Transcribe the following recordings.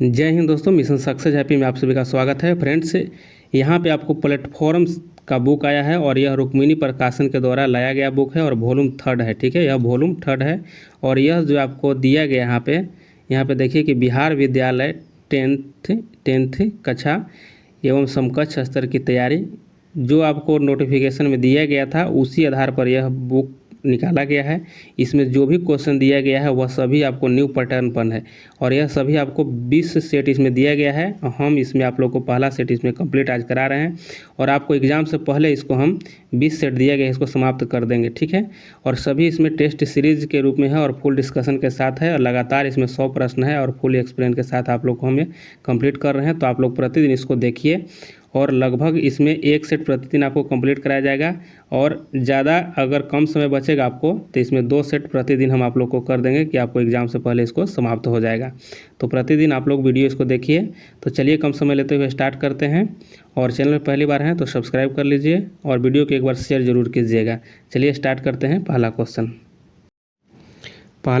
जय हिंद दोस्तों, mission success happy में आप सभी का स्वागत है। फ्रेंड्स, यहाँ पे आपको प्लेटफॉर्म का बुक आया है और यह रुक्मिणी प्रकाशन के द्वारा लाया गया बुक है और वॉल्यूम 3 है। ठीक है, यह वॉल्यूम 3 है और यह जो आपको दिया गया यहाँ पे देखिए कि बिहार विद्यालय टेंथ कक्षा एवं समकक्ष स्तर की तैयारी जो आपको नोटिफिकेशन में दिया गया था उसी आधार पर यह बुक निकाला गया है। इसमें जो भी क्वेश्चन दिया गया है वह सभी आपको न्यू पैटर्न पर है और यह सभी आपको 20 सेट इसमें दिया गया है। हम इसमें आप लोग को पहला सेट इसमें कंप्लीट आज करा रहे हैं और आपको एग्ज़ाम से पहले इसको हम 20 सेट दिया गया है, इसको समाप्त कर देंगे। ठीक है, और सभी इसमें टेस्ट सीरीज के रूप में है और फुल डिस्कशन के साथ है और लगातार इसमें 100 प्रश्न है और फुल एक्सप्लेन के साथ आप लोग को हम कंप्लीट कर रहे हैं। तो आप लोग प्रतिदिन इसको देखिए और लगभग इसमें 1 सेट प्रतिदिन आपको कंप्लीट कराया जाएगा और ज़्यादा अगर कम समय बचेगा आपको तो इसमें 2 सेट प्रतिदिन हम आप लोग को कर देंगे कि आपको एग्ज़ाम से पहले इसको समाप्त हो जाएगा। तो प्रतिदिन आप लोग वीडियो इसको देखिए। तो चलिए कम समय लेते हुए स्टार्ट करते हैं और चैनल में पहली बार हैं तो सब्सक्राइब कर लीजिए और वीडियो को एक बार शेयर जरूर कीजिएगा। चलिए स्टार्ट करते हैं। पहला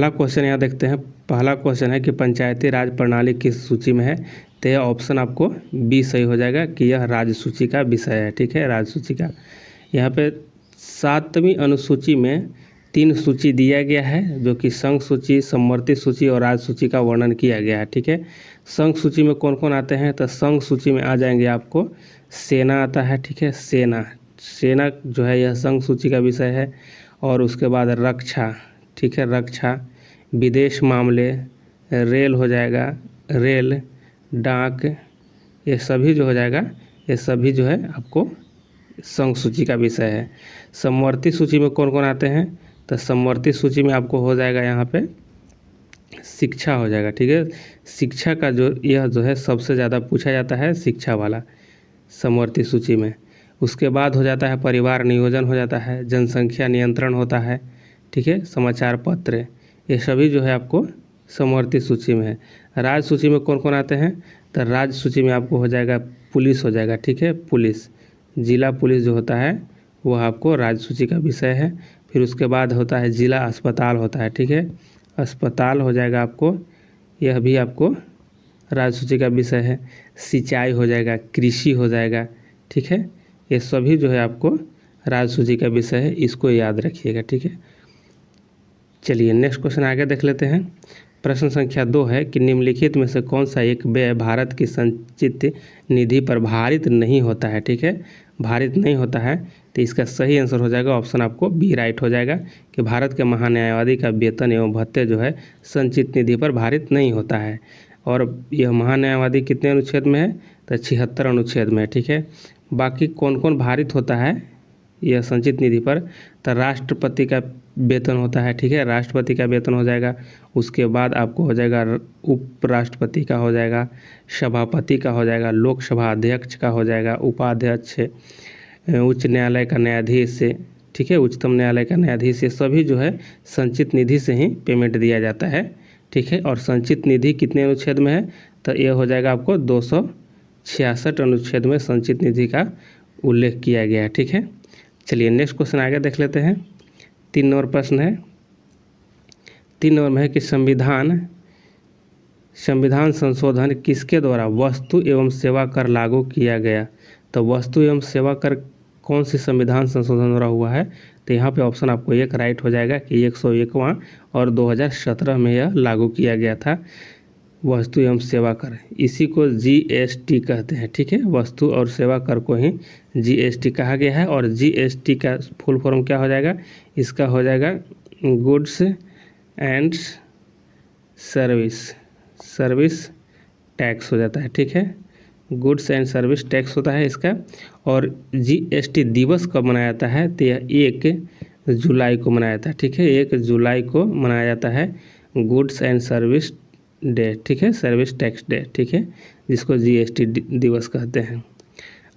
क्वेश्चन यहाँ देखते हैं। पहला क्वेश्चन है कि पंचायती राज प्रणाली किस सूची में है। तो यह ऑप्शन आपको बी सही हो जाएगा कि यह राज्य सूची का विषय है। ठीक है, राज्य सूची का यहाँ पे 7वीं अनुसूची में 3 सूची दिया गया है जो कि संघ सूची, समवर्ती सूची और राज्य सूची का वर्णन किया गया है। ठीक है, संघ सूची में कौन कौन आते हैं तो संघ सूची में आ जाएंगे आपको सेना आता है। ठीक है, सेना जो है यह संघ सूची का विषय है और उसके बाद रक्षा, ठीक है, रक्षा, विदेश मामले, रेल हो जाएगा, रेल, डाक, ये सभी जो हो जाएगा ये सभी जो है आपको संघ सूची का विषय है। समवर्ती सूची में कौन कौन आते हैं तो समवर्ती सूची में आपको हो जाएगा यहाँ पे शिक्षा हो जाएगा। ठीक है, शिक्षा का यह जो है सबसे ज़्यादा पूछा जाता है शिक्षा वाला समवर्ती सूची में। उसके बाद हो जाता है परिवार नियोजन हो जाता है, जनसंख्या नियंत्रण होता है। ठीक है, समाचार पत्र, ये सभी जो है आपको समवर्ती सूची में है। राज्य सूची में कौन कौन आते हैं तो राज्य सूची में आपको हो जाएगा पुलिस हो जाएगा। ठीक है, पुलिस, जिला पुलिस जो होता है वह आपको राज्य सूची का विषय है। फिर उसके बाद होता है जिला अस्पताल होता है। ठीक है, अस्पताल हो जाएगा आपको, यह भी आपको राज्य सूची का विषय है। सिंचाई हो जाएगा, कृषि हो जाएगा। ठीक है, ये सभी जो है आपको राज्य सूची का विषय है, इसको याद रखिएगा। ठीक है, चलिए नेक्स्ट क्वेश्चन आगे देख लेते हैं। प्रश्न संख्या 2 है कि निम्नलिखित में से कौन सा एक व्यय भारत की संचित निधि पर भारित नहीं होता है। ठीक है, भारित नहीं होता है तो इसका सही आंसर हो जाएगा ऑप्शन आपको बी राइट हो जाएगा कि भारत के महान्यायवादी का वेतन एवं भत्ते जो है संचित निधि पर भारित नहीं होता है। और यह महान्यायवादी कितने अनुच्छेद में है तो 76 अनुच्छेद में है। ठीक है, बाकी कौन कौन भारित होता है यह संचित निधि पर तो राष्ट्रपति का वेतन होता है। ठीक है, राष्ट्रपति का वेतन हो जाएगा। उसके बाद आपको हो जाएगा उपराष्ट्रपति का हो जाएगा, सभापति का हो जाएगा, लोकसभा अध्यक्ष का हो जाएगा, उपाध्यक्ष, उच्च न्यायालय का न्यायाधीश, ठीक है, उच्चतम न्यायालय का न्यायाधीश, ये सभी जो है संचित निधि से ही पेमेंट दिया जाता है। ठीक है, और संचित निधि कितने अनुच्छेद में है तो ये हो जाएगा आपको 266 अनुच्छेद में संचित निधि का उल्लेख किया गया है। ठीक है, चलिए नेक्स्ट क्वेश्चन आगे देख लेते हैं। 3 नंबर प्रश्न है। 3 नंबर में है कि संविधान संशोधन किसके द्वारा वस्तु एवं सेवा कर लागू किया गया। तो वस्तु एवं सेवा कर कौन सी संविधान संशोधन द्वारा हुआ है तो यहाँ पे ऑप्शन आपको एक राइट हो जाएगा कि 101वां और 2017 में यह लागू किया गया था वस्तु एवं सेवा कर। इसी को जीएसटी कहते हैं। ठीक है, वस्तु और सेवा कर को ही जीएसटी कहा गया है और जीएसटी का फुल फॉर्म क्या हो जाएगा, इसका हो जाएगा गुड्स एंड सर्विस टैक्स हो जाता है। ठीक है, गुड्स एंड सर्विस टैक्स होता है इसका। और जीएसटी दिवस कब मनाया जाता है तो यह 1 जुलाई को मनाया जाता है। ठीक है, 1 जुलाई को मनाया जाता है गुड्स एंड सर्विस डे। ठीक है, सर्विस टैक्स डे। ठीक है, जिसको जीएसटी दिवस कहते हैं।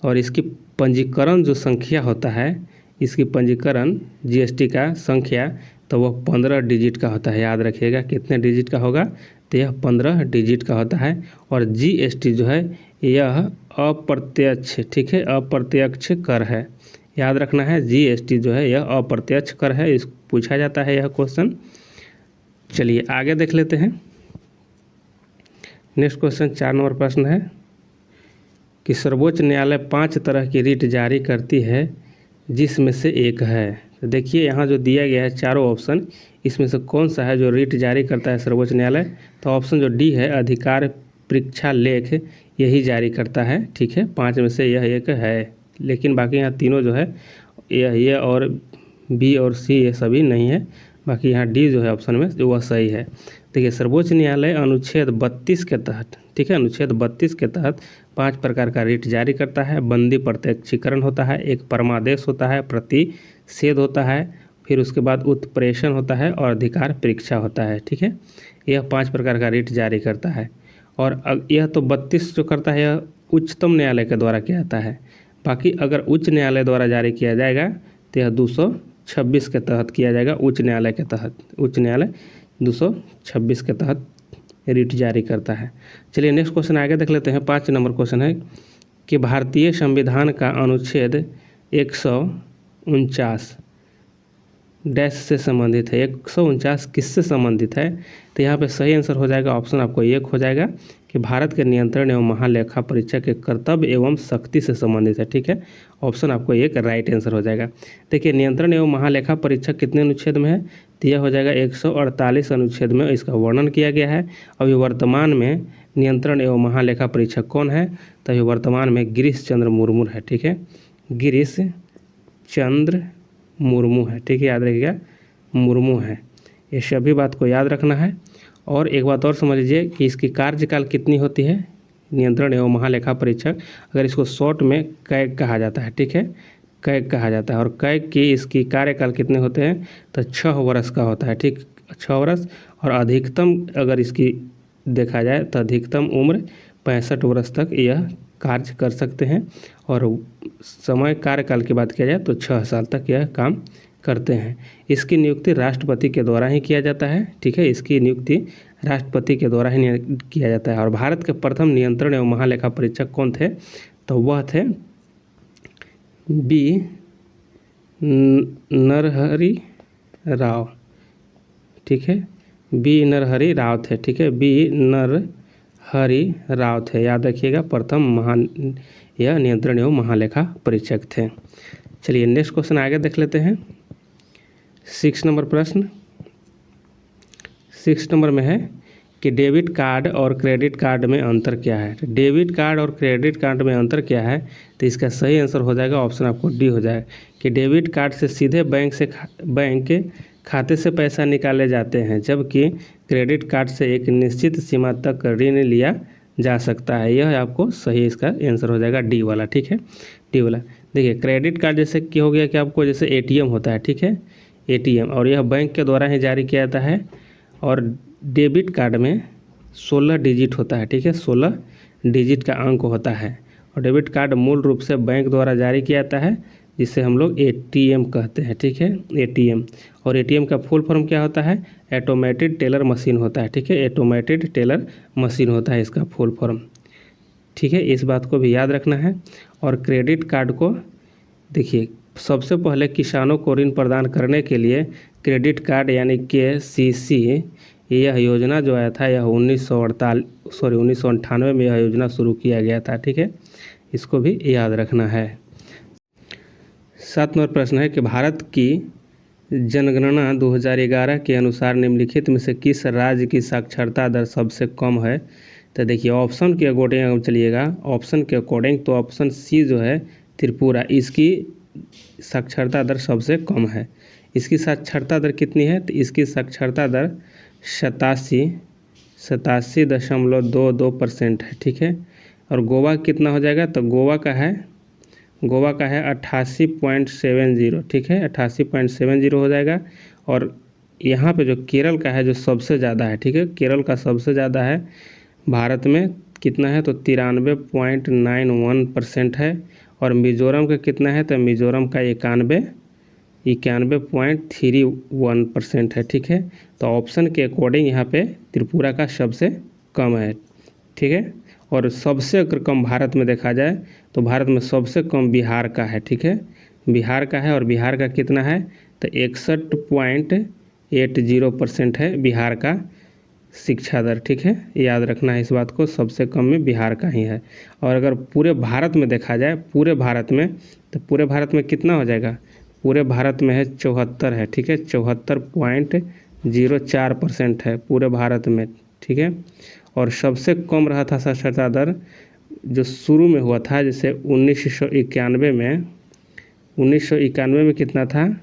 और इसकी पंजीकरण जो संख्या होता है, इसकी पंजीकरण जीएसटी का संख्या तो वह 15 डिजिट का होता है। याद रखिएगा कितने डिजिट का होगा तो यह 15 डिजिट का होता है। और जीएसटी जो है यह अप्रत्यक्ष, ठीक है, अप्रत्यक्ष कर है। याद रखना है जीएसटी जो है यह अप्रत्यक्ष कर है। इस पूछा जाता है यह क्वेश्चन। चलिए आगे देख लेते हैं। नेक्स्ट क्वेश्चन 4 नंबर प्रश्न है कि सर्वोच्च न्यायालय 5 तरह की रिट जारी करती है जिसमें से एक है। तो देखिए यहाँ जो दिया गया है चारों ऑप्शन, इसमें से कौन सा है जो रिट जारी करता है सर्वोच्च न्यायालय। तो ऑप्शन जो डी है अधिकार परीक्षा लेख, यही जारी करता है। ठीक है, 5 में से यह एक है, लेकिन बाकी यहाँ तीनों जो है ये और बी और सी ये सभी नहीं है। बाकी यहाँ डी जो है ऑप्शन में जो वह सही है। देखिए सर्वोच्च न्यायालय अनुच्छेद 32 के तहत, ठीक है, अनुच्छेद 32 के तहत 5 प्रकार का रिट जारी करता है। बंदी प्रत्यक्षीकरण होता है, एक परमादेश होता है, प्रतिषेध होता है, फिर उसके बाद उत्प्रेषण होता है और अधिकार परीक्षा होता है। ठीक है, यह 5 प्रकार का रिट जारी करता है। और यह तो 32 जो करता है यह उच्चतम न्यायालय के द्वारा किया जाता है। बाकी अगर उच्च न्यायालय द्वारा जारी किया जाएगा तो यह 226 के तहत किया जाएगा। उच्च न्यायालय के तहत, उच्च न्यायालय 226 के तहत रिट जारी करता है। चलिए नेक्स्ट क्वेश्चन आगे देख लेते हैं। 5 नंबर क्वेश्चन है कि भारतीय संविधान का अनुच्छेद 149 डैश से संबंधित है। 149 किससे संबंधित है। तो यहाँ पे सही आंसर हो जाएगा, ऑप्शन आपको एक हो जाएगा कि भारत के नियंत्रण एवं महालेखा परीक्षक के कर्तव्य एवं शक्ति से संबंधित है। ठीक है, ऑप्शन आपको एक राइट आंसर हो जाएगा। देखिए नियंत्रण एवं महालेखा परीक्षक कितने अनुच्छेद में है, तो यह हो जाएगा 148 अनुच्छेद में इसका वर्णन किया गया है। अभी वर्तमान में नियंत्रण एवं महालेखा परीक्षक कौन है, तो अभी वर्तमान में गिरीश चंद्र मुर्मू है। ठीक है, गिरीश चंद्र मुर्मू है। ठीक है, याद रखिएगा मुर्मू है। ये सभी बात को याद रखना है। और एक बात और समझ लीजिए कि इसकी कार्यकाल कितनी होती है, नियंत्रण एवं महालेखा परीक्षक, अगर इसको शॉर्ट में कैग कहा जाता है। ठीक है, कैग कहा जाता है। और कैग की इसकी कार्यकाल कितने होते हैं, तो 6 वर्ष का होता है। ठीक, 6 वर्ष। और अधिकतम अगर इसकी देखा जाए तो अधिकतम उम्र 65 वर्ष तक यह कार्य कर सकते हैं। और समय कार्यकाल की बात किया जाए तो 6 साल तक यह काम करते हैं। इसकी नियुक्ति राष्ट्रपति के द्वारा ही किया जाता है। ठीक है, इसकी नियुक्ति राष्ट्रपति के द्वारा ही किया जाता है। और भारत के प्रथम नियंत्रण एवं महालेखा परीक्षक कौन थे, तो वह थे बी नरहरि राव। ठीक है, बी नरहरि राव थे। ठीक है, बी नरहरि राव थे, याद रखिएगा, प्रथम यह नियंत्रण एवं महालेखा परीक्षक थे। चलिए नेक्स्ट क्वेश्चन आगे देख लेते हैं। 6 नंबर प्रश्न 6 नंबर में है कि डेबिट कार्ड और क्रेडिट कार्ड में अंतर क्या है। डेबिट कार्ड और क्रेडिट कार्ड में अंतर क्या है, तो इसका सही आंसर हो जाएगा, ऑप्शन आपको डी हो जाएगा कि डेबिट कार्ड से सीधे बैंक के खाते से पैसा निकाले जाते हैं, जबकि क्रेडिट कार्ड से एक निश्चित सीमा तक ऋण लिया जा सकता है। यह आपको सही इसका आंसर हो जाएगा डी वाला। ठीक है, डी वाला। देखिए क्रेडिट कार्ड जैसे कि हो गया कि आपको जैसे एटीएम होता है। ठीक है, एटीएम, और यह बैंक के द्वारा ही जारी किया जाता है। और डेबिट कार्ड में 16 डिजिट होता है। ठीक है, 16 डिजिट का अंक होता है। और डेबिट कार्ड मूल रूप से बैंक द्वारा जारी किया जाता है, जिसे हम लोग एटीएम कहते हैं। ठीक है, एटीएम। और एटीएम का फुल फॉर्म क्या होता है, ऑटोमेटेड टेलर मशीन होता है। ठीक है, ऑटोमेटेड टेलर मशीन होता है इसका फुल फॉर्म। ठीक है, इस बात को भी याद रखना है। और क्रेडिट कार्ड को देखिए सबसे पहले किसानों को ऋण प्रदान करने के लिए क्रेडिट कार्ड यानी KCC यह योजना जो आया था, यह 1998 में यह योजना शुरू किया गया था। ठीक है, इसको भी याद रखना है। 7 नंबर प्रश्न है कि भारत की जनगणना 2011 के अनुसार निम्नलिखित में से किस राज्य की साक्षरता दर सबसे कम है। तो देखिए ऑप्शन के अकॉर्डिंग चलिएगा, ऑप्शन के अकॉर्डिंग तो ऑप्शन सी जो है त्रिपुरा, इसकी साक्षरता दर सबसे कम है। इसकी साक्षरता दर कितनी है, तो इसकी साक्षरता दर 87.22% है। ठीक है, और गोवा कितना हो जाएगा, तो गोवा का है 88.70। ठीक है, 88.70 हो जाएगा। और यहाँ पे जो केरल का है जो सबसे ज़्यादा है। ठीक है, केरल का सबसे ज़्यादा है भारत में, कितना है, तो 93.91% है। और मिजोरम का कितना है, तो मिजोरम का 91.31% है। ठीक है, तो ऑप्शन के अकॉर्डिंग यहाँ पे त्रिपुरा का सबसे कम है। ठीक है, और सबसे अगर कम भारत में देखा जाए तो भारत में सबसे कम बिहार का है। ठीक है, बिहार का है, और बिहार का कितना है, तो 61.80% है बिहार का शिक्षा दर, ठीक है, याद रखना है इस बात को, सबसे कम में बिहार का ही है। और अगर पूरे भारत में देखा जाए, पूरे भारत में, तो पूरे भारत में कितना हो जाएगा, पूरे भारत में है 74 है, ठीक है, 74.04% है पूरे भारत में, ठीक है। और सबसे कम रहा था साक्षरता दर जो शुरू में हुआ था, जैसे 1991 में, 1991 में कितना था,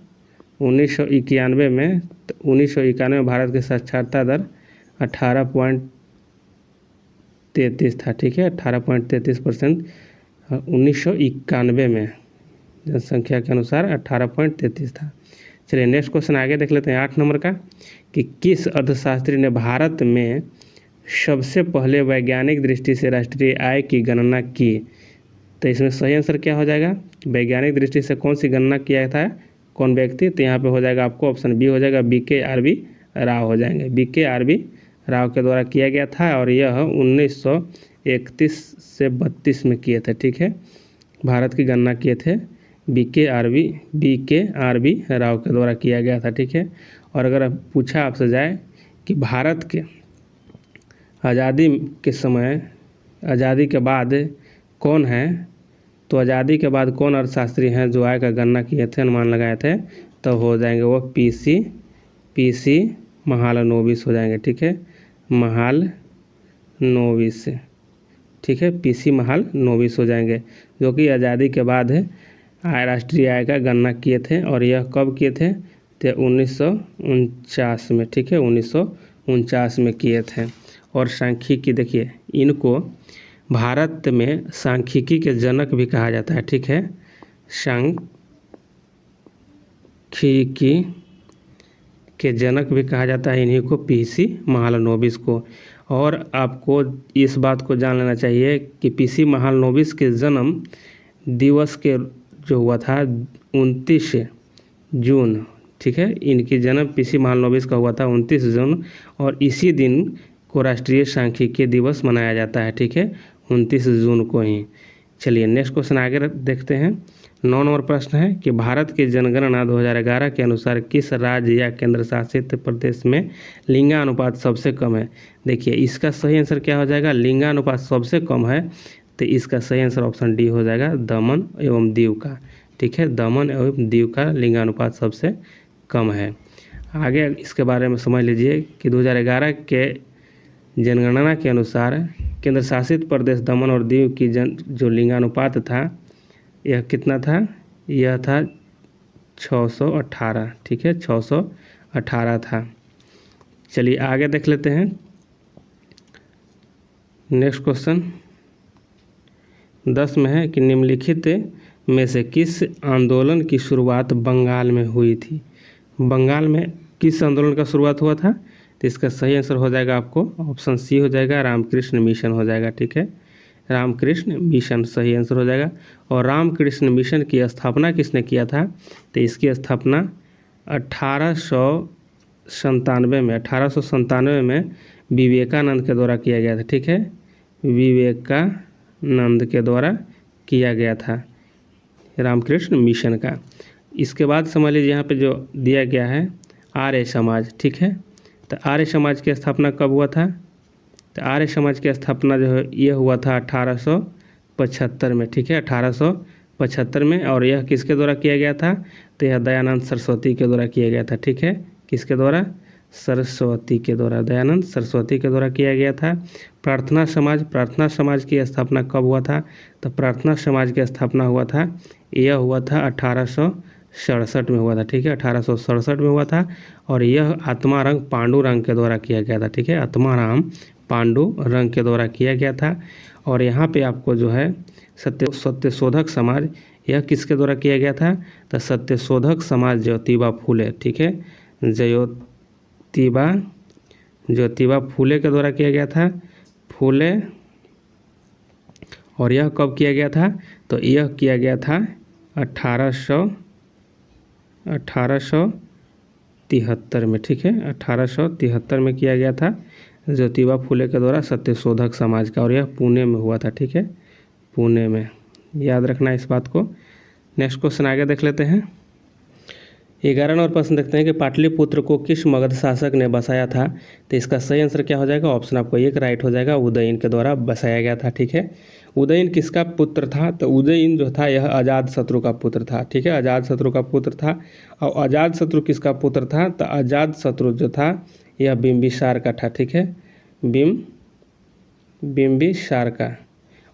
1991 में, तो 1991 में भारत की साक्षरता दर 18.33 था, ठीक है, 18.33%। 1991 में जनसंख्या के अनुसार 18.33 था। चलिए नेक्स्ट क्वेश्चन आगे देख लेते हैं 8 नंबर का, कि किस अर्थशास्त्री ने भारत में सबसे पहले वैज्ञानिक दृष्टि से राष्ट्रीय आय की गणना की। तो इसमें सही आंसर क्या हो जाएगा, वैज्ञानिक दृष्टि से कौन सी गणना किया था, कौन व्यक्ति, तो यहाँ पे हो जाएगा आपको ऑप्शन बी हो जाएगा, BK RB राव हो जाएंगे, BK RB राव के द्वारा किया गया था। और यह 1931 से 32 में किए थे, ठीक है, भारत की गणना किए थे BK RB राव के द्वारा किया गया था, ठीक है। और अगर पूछा आपसे जाए कि भारत के आज़ादी के समय, आज़ादी के बाद कौन है, तो आज़ादी के बाद कौन अर्थशास्त्री हैं जो आय का गणना किए थे, अनुमान लगाए थे, तो हो जाएंगे वो PC महालनोबिस हो जाएंगे, ठीक है, महालनोबिस, ठीक है, PC महालनोबिस हो जाएंगे, जो कि आज़ादी के बाद राष्ट्रीय आय का गणना किए थे। और यह कब किए थे, तो 1949 में, ठीक है, 1949 में किए थे। और सांख्यिकी देखिए, इनको भारत में सांख्यिकी के जनक भी कहा जाता है, ठीक है, सांख्यिकी के जनक भी कहा जाता है इन्हीं को, PC महालनोबिस को। और आपको इस बात को जान लेना चाहिए कि PC महालनोबिस के जन्म दिवस के जो हुआ था 29 जून, ठीक है, इनकी जन्म PC महालनोबिस का हुआ था 29 जून, और इसी दिन को राष्ट्रीय सांख्यिकी दिवस मनाया जाता है, ठीक है, 29 जून को ही। चलिए नेक्स्ट क्वेश्चन आगे देखते हैं। 9 नंबर प्रश्न है कि भारत की जनगणना 2011 के अनुसार किस राज्य या केंद्र शासित प्रदेश में लिंगानुपात सबसे कम है। देखिए इसका सही आंसर क्या हो जाएगा, लिंगानुपात सबसे कम है, तो इसका सही आंसर ऑप्शन डी हो जाएगा, दमन एवं दीव का, ठीक है, दमन एवं दीव का लिंगानुपात सबसे कम है। आगे इसके बारे में समझ लीजिए कि 2011 के जनगणना के अनुसार केंद्र शासित प्रदेश दमन और दीव की जो लिंगानुपात था, यह कितना था, यह था 618, ठीक है, 618 था। चलिए आगे देख लेते हैं नेक्स्ट क्वेश्चन 10 में है कि निम्नलिखित में से किस आंदोलन की शुरुआत बंगाल में हुई थी। बंगाल में किस आंदोलन का शुरुआत हुआ था, तो इसका सही आंसर हो जाएगा आपको ऑप्शन सी हो जाएगा, रामकृष्ण मिशन हो जाएगा, ठीक है, रामकृष्ण मिशन सही आंसर हो जाएगा। और रामकृष्ण मिशन की स्थापना किसने किया था, तो इसकी स्थापना 1897 में विवेकानंद के द्वारा किया गया था, ठीक है, विवेकानंद के द्वारा किया गया था रामकृष्ण मिशन का। इसके बाद समझ लीजिए यहाँ पे जो दिया गया है आर्य समाज, ठीक है, तो आर्य समाज की स्थापना कब हुआ था, तो आर्य समाज की स्थापना जो है ये हुआ था 1875 में, ठीक है, 1875 में। और यह किसके द्वारा किया गया था, तो यह दयानंद सरस्वती के द्वारा किया गया था, ठीक है, किसके द्वारा, सरस्वती के द्वारा, दयानंद सरस्वती के द्वारा किया गया था। प्रार्थना समाज की स्थापना कब हुआ था, तो प्रार्थना समाज की स्थापना हुआ था, यह हुआ था 1867 में हुआ था, ठीक है, 1867 में हुआ था। और यह आत्माराम पांडुरंग के द्वारा किया गया था, ठीक है, आत्माराम पांडुरंग के द्वारा किया गया था। और यहाँ पे आपको जो है सत्यशोधक समाज, यह किसके द्वारा किया गया था, तो सत्यशोधक समाज ज्योतिबा फूले, ठीक है, ज्योतिबा फूले के द्वारा किया गया था, फूले। और यह कब किया गया था, तो यह किया गया था 1873 में, ठीक है, 1873 में किया गया था ज्योतिबा फूले के द्वारा सत्यशोधक समाज का। और यह पुणे में हुआ था, ठीक है, पुणे में, याद रखना इस बात को। नेक्स्ट क्वेश्चन आगे देख लेते हैं। 11 नंबर प्रश्न देखते हैं कि पाटलिपुत्र को किस मगध शासक ने बसाया था। तो इसका सही आंसर क्या हो जाएगा, ऑप्शन आपको एक राइट हो जाएगा, उदयन के द्वारा बसाया गया था। ठीक है, उदयन किसका पुत्र था, तो उदयन जो था यह अजातशत्रु का पुत्र था। ठीक है, अजातशत्रु का पुत्र था। और अजातशत्रु किसका पुत्र था, तो अजातशत्रु जो था यह बिंबिसार का था। ठीक है, बिंबिसार का।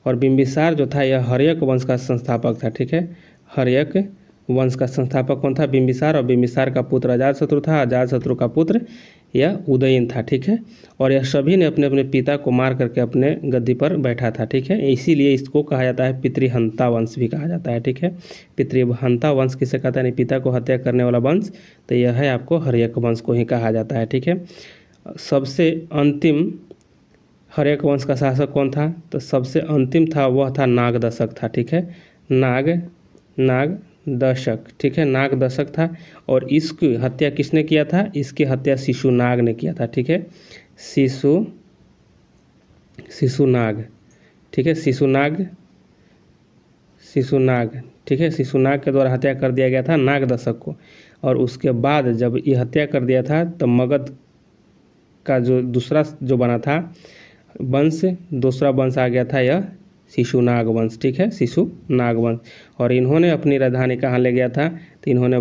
और बिंबिसार जो था यह हर्यक वंश का संस्थापक था। ठीक है, हर्यक वंश का संस्थापक कौन था, बिंबिसार। और बिंबिसार का पुत्र अजातशत्रु था, अजातशत्रु का पुत्र यह उदयन था। ठीक है, और यह सभी ने अपने अपने पिता को मार करके अपने गद्दी पर बैठा था। ठीक है, इसीलिए इसको कहा जाता है पितृहंता वंश भी कहा जाता है। ठीक है, पितृहंता वंश किसे कहता है, नहीं पिता को हत्या करने वाला वंश, तो यह है आपको हर्यक वंश को ही कहा जाता है। ठीक है, सबसे अंतिम हर्यक वंश का शासक कौन था, तो सबसे अंतिम था वह था नागदशक था। ठीक है, नागदशक। ठीक है, नागदशक था। और इसकी हत्या किसने किया था, इसकी हत्या शिशुनाग ने किया था। ठीक है, शिशुनाग। ठीक है, शिशुनाग। ठीक है, शिशुनाग के द्वारा हत्या कर दिया गया था नागदशक को। और उसके बाद जब ये हत्या कर दिया था तो मगध का जो दूसरा जो बना था वंश, दूसरा वंश आ गया था यह शिशुनाग वंश। ठीक है, शिशुनाग वंश। और इन्होंने अपनी राजधानी कहाँ ले गया था, तो इन्होंने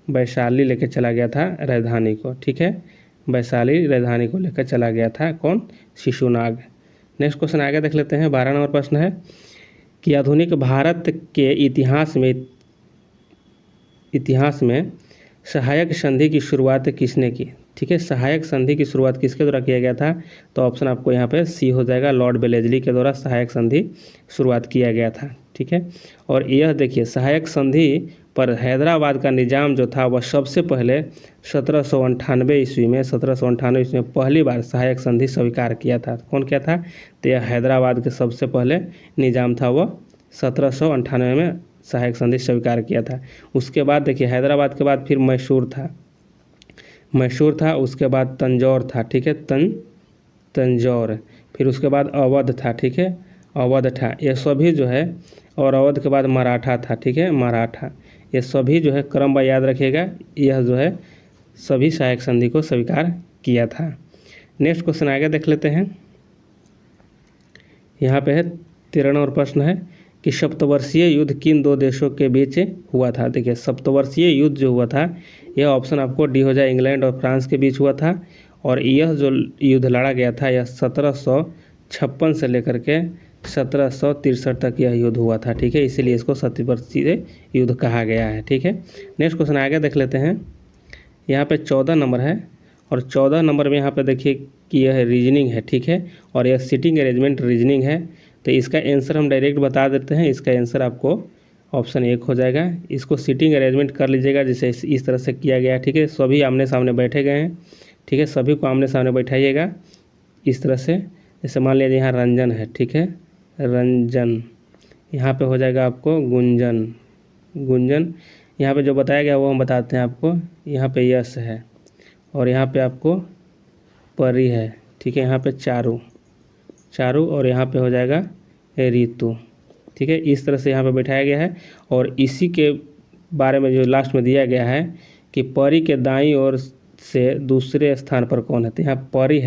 वैशाली लेकर चला गया था राजधानी को। ठीक है, वैशाली राजधानी को लेकर चला गया था कौन, शिशुनाग। नेक्स्ट क्वेश्चन आगे देख लेते हैं। 12 नंबर प्रश्न है कि आधुनिक भारत के इतिहास में सहायक संधि की शुरुआत किसने की। ठीक है, सहायक संधि की शुरुआत किसके द्वारा किया गया था, तो ऑप्शन आपको यहाँ पे सी हो जाएगा, लॉर्ड वेलेस्ली के द्वारा सहायक संधि शुरुआत किया गया था। ठीक है, और यह देखिए सहायक संधि पर हैदराबाद का निज़ाम जो था वह सबसे पहले 1798 ईस्वी में पहली बार सहायक संधि स्वीकार किया था। कौन किया था, तो यह हैदराबाद के सबसे पहले निज़ाम था वह 1798 में सहायक संधि स्वीकार किया था। उसके बाद देखिए हैदराबाद के बाद फिर मैसूर था, उसके बाद तंजौर था। ठीक है, तंजौर। फिर उसके बाद अवध था। ठीक है, अवध था, ये सभी जो है, और अवध के बाद मराठा था। ठीक है, मराठा। ये सभी जो है क्रम में याद रखिएगा, यह जो है सभी सहायक संधि को स्वीकार किया था। नेक्स्ट क्वेश्चन आगे देख लेते हैं। यहाँ पे है 13 नंबर प्रश्न है कि सप्तवर्षीय युद्ध किन दो देशों के बीच हुआ था। देखिए सप्तवर्षीय युद्ध जो हुआ था यह ऑप्शन आपको डी हो जाए, इंग्लैंड और फ्रांस के बीच हुआ था। और यह जो युद्ध लड़ा गया था यह 1756 से लेकर के 1763 तक यह युद्ध हुआ था। ठीक है, इसीलिए इसको सप्तवर्षीय युद्ध कहा गया है। ठीक है, नेक्स्ट क्वेश्चन आगे देख लेते हैं। यहाँ पे 14 नंबर है, और 14 नंबर में यहाँ पे देखिए कि यह रीजनिंग है। ठीक है, और यह सिटिंग अरेंजमेंट रीजनिंग है। तो इसका आंसर हम डायरेक्ट बता देते हैं, इसका आंसर आपको ऑप्शन 1 हो जाएगा। इसको सिटिंग अरेंजमेंट कर लीजिएगा, जैसे इस तरह से किया गया है। ठीक है, सभी आमने सामने बैठे गए हैं। ठीक है, सभी को आमने सामने बैठाइएगा इस तरह से। जैसे मान लीजिए यहाँ रंजन है। ठीक है, रंजन। यहाँ पे हो जाएगा आपको गुंजन। यहाँ पे जो बताया गया वो हम बताते हैं आपको। यहाँ पे यश है, और यहाँ पे आपको परी है। ठीक है, यहाँ पे चारू, और यहाँ पे हो जाएगा ऋतु। ठीक है, इस तरह से यहाँ पे बैठाया गया है। और इसी के बारे में जो लास्ट में दिया गया है कि परी के दाईं ओर से दूसरे स्थान पर कौन है। तो यहाँ परी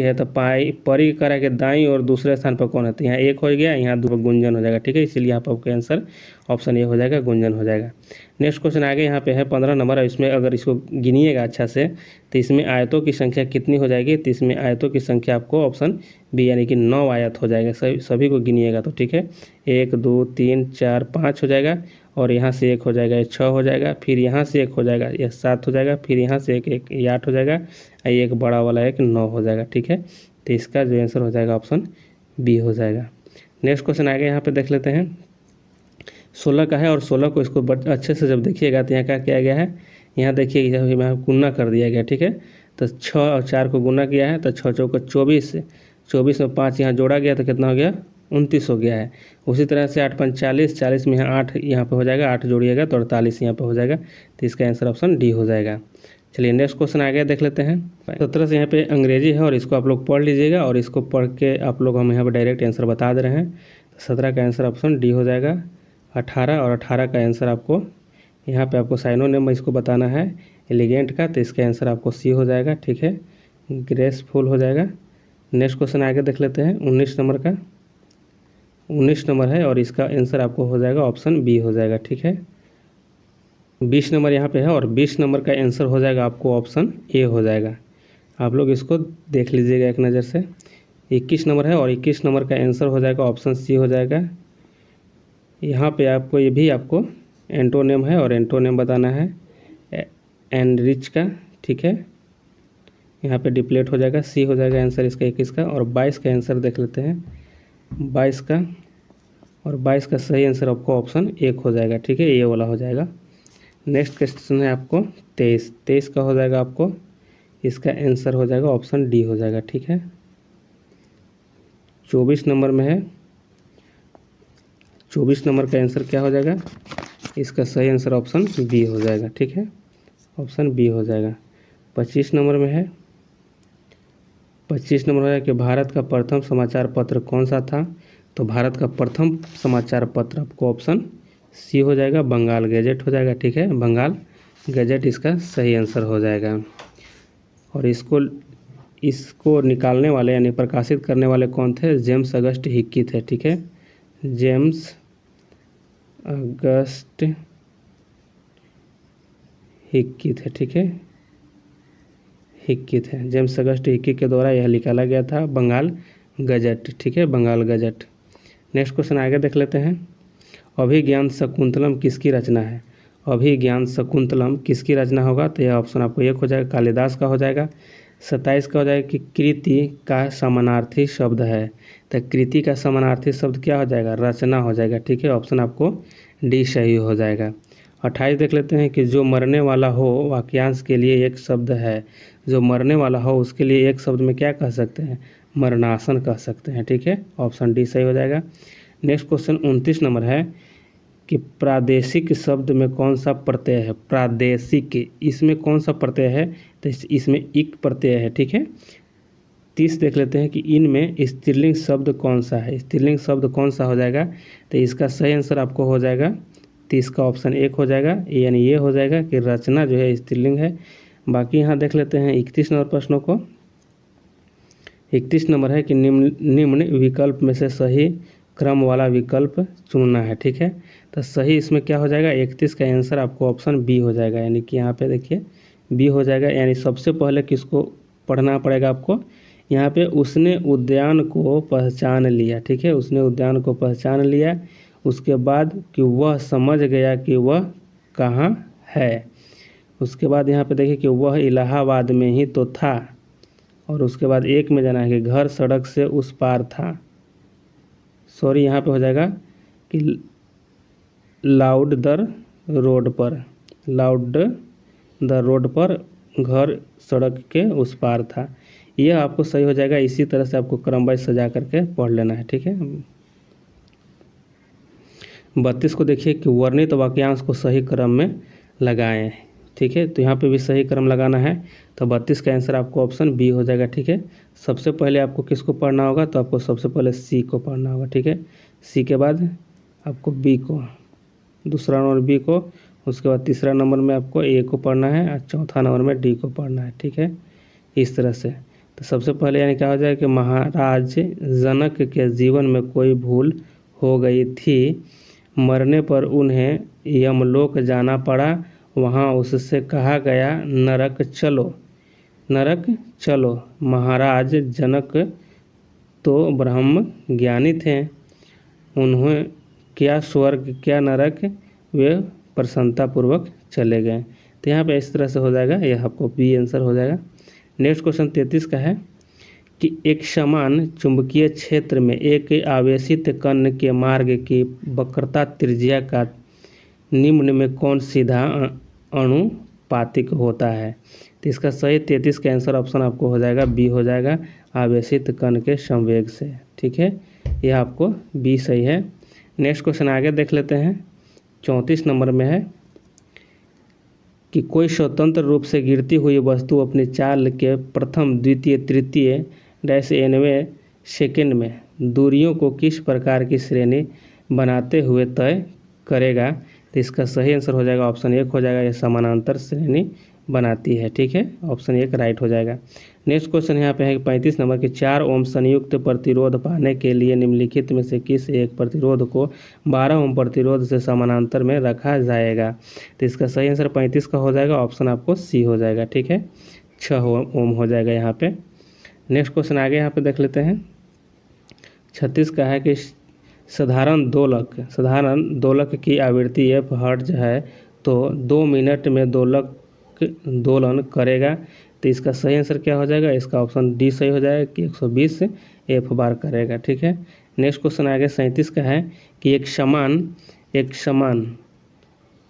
है, तो परी करा के दाईं और दूसरे स्थान पर कौन है, तो यहाँ 1 हो गया, यहाँ 2 गुंजन हो जाएगा। ठीक है, इसीलिए यहाँ पर आपका आंसर ऑप्शन ये हो जाएगा, गुंजन हो जाएगा। नेक्स्ट क्वेश्चन आगे यहाँ पे है 15 नंबर, और इसमें अगर इसको गिनिएगा अच्छा से तो इसमें आयतों की संख्या कितनी हो जाएगी, तो इसमें आयतों की संख्या आपको ऑप्शन बी यानी कि 9 आयत हो जाएगा। सभी को गिनिएगा तो। ठीक है, 1 2 3 4 5 हो जाएगा, और यहाँ से 1 हो जाएगा, ये 6 हो जाएगा, फिर यहाँ से 1 हो जाएगा, यह 7 हो जाएगा, फिर यहाँ से 1 ये 8 हो जाएगा, ये एक बड़ा वाला 1 9 हो जाएगा। ठीक है, तो इसका जो आंसर हो जाएगा ऑप्शन बी हो जाएगा। नेक्स्ट क्वेश्चन आगे यहाँ पे देख लेते हैं। 16 का है, और 16 को इसको अच्छे से जब देखिएगा तो यहाँ क्या किया गया है, यहाँ देखिए यहाँ गुना कर दिया गया। ठीक है, तो 6 और 4 को गुना किया है, तो 6 चौको 24, 24 में 5 यहाँ जोड़ा गया तो कितना हो गया, 29 हो गया है। उसी तरह से 8 5 40, 40 में यहाँ 8 यहाँ पे हो जाएगा, 8 जोड़िएगा तो 48 यहाँ पे हो जाएगा। तो इसका आंसर ऑप्शन डी हो जाएगा। चलिए नेक्स्ट क्वेश्चन आगे देख लेते हैं। 17 से यहाँ पे अंग्रेजी है, और इसको आप लोग पढ़ लीजिएगा, और इसको पढ़ के आप लोग हम यहाँ पे डायरेक्ट आंसर बता दे रहे हैं। 17 का आंसर ऑप्शन डी हो जाएगा 18, और 18 का आंसर आपको यहाँ पे आपको साइनोनिम इसको बताना है एलिगेंट का, तो इसका आंसर आपको सी हो जाएगा, ठीक है, ग्रेसफुल हो जाएगा। नेक्स्ट क्वेश्चन आगे देख लेते हैं 19 नंबर का। 19 नंबर है और इसका आंसर आपको हो जाएगा ऑप्शन बी हो जाएगा, ठीक है। 20 नंबर यहाँ पे है और 20 नंबर का आंसर हो जाएगा आपको ऑप्शन ए हो जाएगा। आप लोग इसको देख लीजिएगा एक नज़र से। 21 नंबर है और 21 नंबर का आंसर हो जाएगा ऑप्शन सी हो जाएगा। यहाँ पे आपको ये भी आपको एंटोनिम है और एंटोनिम बताना है एनरिच का, ठीक है। यहाँ पे डिप्लेट हो जाएगा, सी हो जाएगा आंसर इसका 21 का। और 22 का आंसर देख लेते हैं 22 का, और 22 का सही आंसर आपको ऑप्शन एक हो जाएगा, ठीक है, ये वाला हो जाएगा। नेक्स्ट क्वेश्चन है आपको 23 का हो जाएगा आपको, इसका आंसर हो जाएगा ऑप्शन डी हो जाएगा, ठीक है। 24 नंबर में है, 24 नंबर का आंसर क्या हो जाएगा, इसका सही आंसर ऑप्शन बी हो जाएगा, ठीक है, ऑप्शन बी हो जाएगा। 25 नंबर में है, 25 नंबर है कि भारत का प्रथम समाचार पत्र कौन सा था, तो भारत का प्रथम समाचार पत्र आपको ऑप्शन सी हो जाएगा, बंगाल गैजेट हो जाएगा, ठीक है, बंगाल गैजेट इसका सही आंसर हो जाएगा। और इसको निकालने वाले यानी प्रकाशित करने वाले कौन थे, जेम्स अगस्ट हिक्की थे, ठीक है, जेम्स अगस्ट हिक्की थे, ठीक है, हिक्की थे, जेम्स अगस्ट हिक्की के द्वारा यह निकाला गया था बंगाल गजट, ठीक है, बंगाल गजट। नेक्स्ट क्वेश्चन आगे देख लेते हैं। अभिज्ञान शकुंतलम किसकी रचना है, अभिज्ञान शकुंतलम किसकी रचना होगा, तो यह ऑप्शन आपको एक हो जाएगा, कालिदास का हो जाएगा। 27 का हो जाएगा कि कृति का समानार्थी शब्द है, तो कृति का समानार्थी शब्द क्या हो जाएगा, रचना हो जाएगा, ठीक है, ऑप्शन आपको डी सही हो जाएगा। 28 देख लेते हैं कि जो मरने वाला हो वाक्यांश के लिए एक शब्द है, जो मरने वाला हो उसके लिए एक शब्द में क्या कह सकते हैं, मरणासन कह सकते हैं, ठीक है, ऑप्शन डी सही हो जाएगा। नेक्स्ट क्वेश्चन 29 नंबर है कि प्रादेशिक शब्द में कौन सा प्रत्यय है, प्रादेशिक इसमें कौन सा प्रत्यय है, तो इसमें इक प्रत्यय है, ठीक है। 30 देख लेते हैं कि इनमें स्त्रीलिंग शब्द कौन सा है, स्त्रीलिंग शब्द कौन सा हो जाएगा, तो इसका सही आंसर आपको हो जाएगा 30 का ऑप्शन एक हो जाएगा, यानी ये हो जाएगा कि रचना जो है स्त्रीलिंग है। बाकी यहाँ देख लेते हैं 31 नंबर प्रश्नों को। 31 नंबर है कि निम्न विकल्प में से सही क्रम वाला विकल्प चुनना है, ठीक है, तो सही इसमें क्या हो जाएगा, 31 का आंसर आपको ऑप्शन बी हो जाएगा, यानी कि यहाँ पे देखिए बी हो जाएगा। यानी सबसे पहले किसको पढ़ना पड़ेगा आपको, यहाँ पे उसने उद्यान को पहचान लिया, ठीक है, उसने उद्यान को पहचान लिया, उसके बाद कि वह समझ गया कि वह कहाँ है, उसके बाद यहाँ पे देखिए कि वह इलाहाबाद में ही तो था, और उसके बाद एक में जाना है कि घर सड़क से उस पार था, सॉरी यहाँ पे हो जाएगा कि लाउड द रोड पर, लाउड द रोड पर घर सड़क के उस पार था, यह आपको सही हो जाएगा। इसी तरह से आपको क्रम वाइज सजा करके पढ़ लेना है, ठीक है। 32 को देखिए कि वर्णित वाक्यांश को सही क्रम में लगाएं, ठीक है, तो यहाँ पे भी सही क्रम लगाना है, तो 32 का आंसर आपको ऑप्शन बी हो जाएगा, ठीक है। सबसे पहले आपको किसको पढ़ना होगा, तो आपको सबसे पहले सी को पढ़ना होगा, ठीक है, सी के बाद आपको बी को, दूसरा नंबर बी को, उसके बाद तीसरा नंबर में आपको ए को पढ़ना है और चौथा नंबर में डी को पढ़ना है, ठीक है, इस तरह से। तो सबसे पहले यानी क्या हो जाए कि महाराज जनक के जीवन में कोई भूल हो गई थी, मरने पर उन्हें यमलोक जाना पड़ा, वहाँ उससे कहा गया नरक चलो, नरक चलो। महाराज जनक तो ब्रह्म ज्ञानी थे, उन्हें क्या स्वर्ग क्या नरक, वे प्रसन्नतापूर्वक चले गए, तो यहाँ पे इस तरह से हो जाएगा, यह आपको बी आंसर हो जाएगा। नेक्स्ट क्वेश्चन 33 का है कि एक समान चुंबकीय क्षेत्र में एक आवेशित कण के मार्ग की वक्रता त्रिज्या का निम्न में कौन सीधा अनुपातिक होता है, तो इसका सही 33 का आंसर ऑप्शन आपको हो जाएगा बी हो जाएगा, आवेशित कण के संवेग से, ठीक है, यह आपको बी सही है। नेक्स्ट क्वेश्चन आगे देख लेते हैं। 34 नंबर में है कि कोई स्वतंत्र रूप से गिरती हुई वस्तु अपनी चाल के प्रथम द्वितीय तृतीय -nवें सेकंड में दूरियों को किस प्रकार की श्रेणी बनाते हुए तय करेगा, तो इसका सही आंसर हो जाएगा ऑप्शन 1 हो जाएगा, यह समानांतर श्रेणी बनाती है। ठीक है, ऑप्शन 1 राइट हो जाएगा। नेक्स्ट क्वेश्चन यहाँ पे है 35 नंबर के 4 ओम संयुक्त प्रतिरोध पाने के लिए निम्नलिखित में से किस एक प्रतिरोध को 12 ओम प्रतिरोध से समानांतर में रखा जाएगा। तो इसका सही आंसर 35 का हो जाएगा, ऑप्शन आपको सी हो जाएगा। ठीक है, 6 ओम हो जाएगा यहाँ पे। नेक्स्ट क्वेश्चन आगे यहाँ पे देख लेते हैं। 36 का है कि साधारण दोलक की आवृत्ति f हर्ट्ज है तो 2 मिनट में दोलक दोलन करेगा। तो इसका सही आंसर क्या हो जाएगा, इसका ऑप्शन डी सही हो जाएगा कि 120 एफ बार करेगा। ठीक है, नेक्स्ट क्वेश्चन आगे 37 का है कि एक समान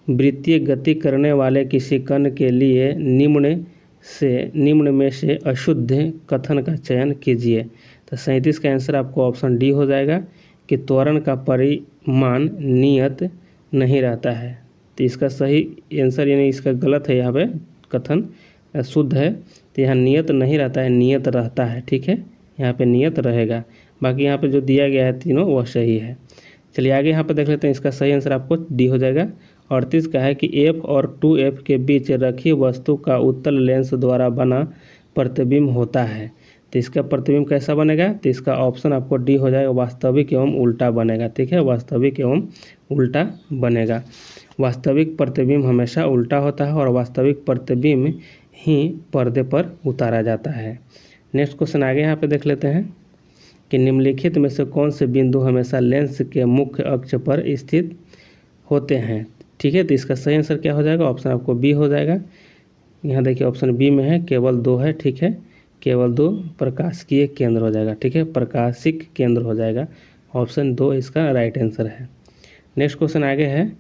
वृत्तीय गति करने वाले किसी कण के लिए निम्न में से अशुद्ध कथन का चयन कीजिए। तो 37 का आंसर आपको ऑप्शन डी हो जाएगा कि त्वरण का परिमाण नियत नहीं रहता है। तो इसका सही आंसर यानी इसका गलत है, यहाँ पे कथन शुद्ध है, तो यहाँ नियत नहीं रहता है, नियत रहता है। ठीक है, यहाँ पे नियत रहेगा, बाकी यहाँ पे जो दिया गया है तीनों वह सही है। चलिए आगे यहाँ पे देख लेते हैं, इसका सही आंसर आपको डी हो जाएगा। 38 का है कि f और 2f के बीच रखी वस्तु का उत्तल लेंस द्वारा बना प्रतिबिंब होता है। तो इसका प्रतिबिंब कैसा बनेगा, तो इसका ऑप्शन आपको डी हो जाएगा, वास्तविक एवं उल्टा बनेगा। ठीक है, वास्तविक एवं उल्टा बनेगा। वास्तविक प्रतिबिंब हमेशा उल्टा होता है और वास्तविक प्रतिबिंब ही पर्दे पर उतारा जाता है। नेक्स्ट क्वेश्चन आगे यहाँ पे देख लेते हैं कि निम्नलिखित में से कौन से बिंदु हमेशा लेंस के मुख्य अक्ष पर स्थित होते हैं। ठीक है, तो इसका सही आंसर क्या हो जाएगा, ऑप्शन आपको बी हो जाएगा। यहाँ देखिए ऑप्शन बी में है केवल 2 है। ठीक है, केवल 2 प्रकाशिकीय केंद्र हो जाएगा। ठीक है, प्रकाशिक केंद्र हो जाएगा, ऑप्शन 2 इसका राइट आंसर है। नेक्स्ट क्वेश्चन आगे है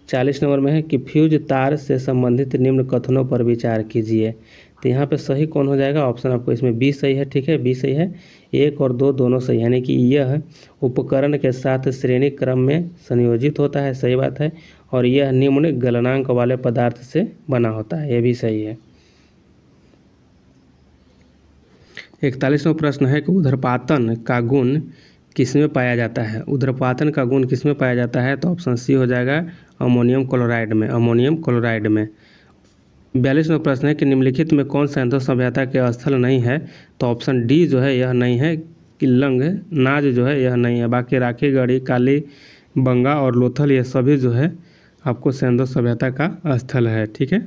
40 नंबर में है कि फ्यूज तार से संबंधित निम्न कथनों पर विचार कीजिए। तो यहाँ पे सही कौन हो जाएगा, ऑप्शन आपको इसमें बी सही है। ठीक है, बी सही है, 1 और 2 दोनों सही, यानी कि यह उपकरण के साथ श्रेणी क्रम में संयोजित होता है, सही बात है, और यह निम्न गलनांक वाले पदार्थ से बना होता है, यह भी सही है। 41वां प्रश्न है कि ऊर्ध्वपातन का गुण किसमें पाया जाता है। ऊर्ध्वपातन का गुण किसमें पाया जाता है, तो ऑप्शन सी हो जाएगा, अमोनियम क्लोराइड में। अमोनियम क्लोराइड में। 42वां प्रश्न है कि निम्नलिखित में कौन सिंधु सभ्यता के स्थल नहीं है। तो ऑप्शन डी जो है यह नहीं है, कि लंग नाज जो है यह नहीं है, बाकी राखी गढ़ी काली बंगा और लोथल ये सभी जो है आपको सिंधु सभ्यता का स्थल है। ठीक है,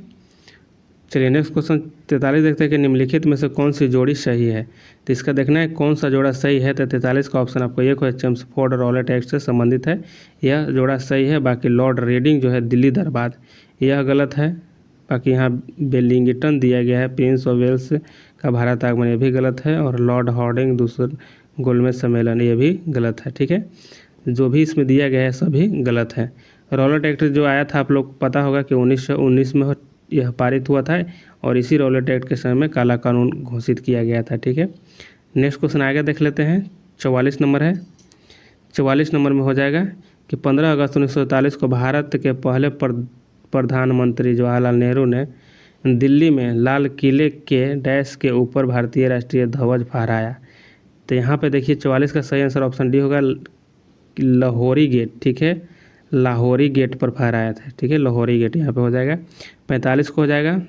चलिए नेक्स्ट क्वेश्चन 43 देखते हैं कि निम्नलिखित में से कौन सी जोड़ी सही है। तो इसका देखना है कौन सा जोड़ा सही है। तो 43 का ऑप्शन आपको एक चेम्सफोर्ड और रॉलेट एक्ट से संबंधित है, यह जोड़ा सही है। बाकी लॉर्ड रीडिंग जो है दिल्ली दरबार, यह गलत है। बाकी यहाँ वेलिंगटन दिया गया है, प्रिंस ऑफ वेल्स का भारत आगमन, ये भी गलत है, और लॉर्ड हार्डिंग दूसरा गोलमेज सम्मेलन, ये भी गलत है। ठीक है, जो भी इसमें दिया गया है सभी गलत है। रॉलेट एक्ट जो आया था आप लोग पता होगा कि 1919 में यह पारित हुआ था, और इसी रॉलेट एक्ट के समय में काला कानून घोषित किया गया था। ठीक है, नेक्स्ट क्वेश्चन आगे देख लेते हैं। 44 नंबर है। 44 नंबर में हो जाएगा कि 15 अगस्त 1947 को भारत के पहले प्रधानमंत्री जवाहरलाल नेहरू ने दिल्ली में लाल किले के डैश के ऊपर भारतीय राष्ट्रीय ध्वज फहराया। तो यहाँ पे देखिए 44 का सही आंसर ऑप्शन डी होगा, लाहौरी गेट। ठीक है, लाहौरी गेट पर फहराया था। ठीक है, लाहौरी गेट यहाँ पे हो जाएगा। 45 को हो जाएगा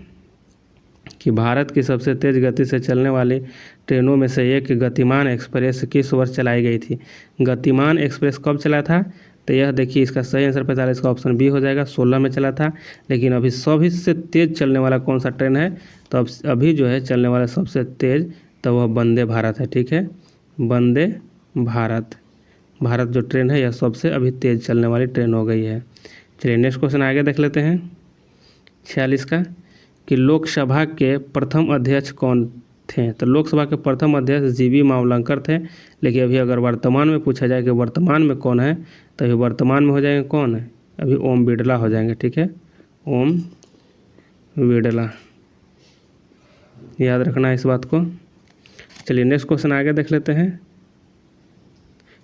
कि भारत की सबसे तेज़ गति से चलने वाली ट्रेनों में से एक गतिमान एक्सप्रेस किस वर्ष चलाई गई थी। गतिमान एक्सप्रेस कब चला था, तो यह देखिए इसका सही आंसर 45 का ऑप्शन बी हो जाएगा, 16 में चला था। लेकिन अभी सभी से तेज़ चलने वाला कौन सा ट्रेन है, तो अब अभी जो है चलने वाला सबसे तेज़ तो वह वंदे भारत है। ठीक है, वंदे भारत जो ट्रेन है यह सबसे अभी तेज़ चलने वाली ट्रेन हो गई है। चलिए नेक्स्ट क्वेश्चन आगे देख लेते हैं 46 का कि लोकसभा के प्रथम अध्यक्ष कौन थे। तो लोकसभा के प्रथम अध्यक्ष जीवी मावलंकर थे। लेकिन अभी अगर वर्तमान में पूछा जाए कि वर्तमान में कौन है, तो अभी वर्तमान में हो जाएंगे कौन है, अभी ओम बिड़ला हो जाएंगे। ठीक है, ओम बिड़ला, याद रखना है इस बात को। चलिए नेक्स्ट क्वेश्चन आगे देख लेते हैं।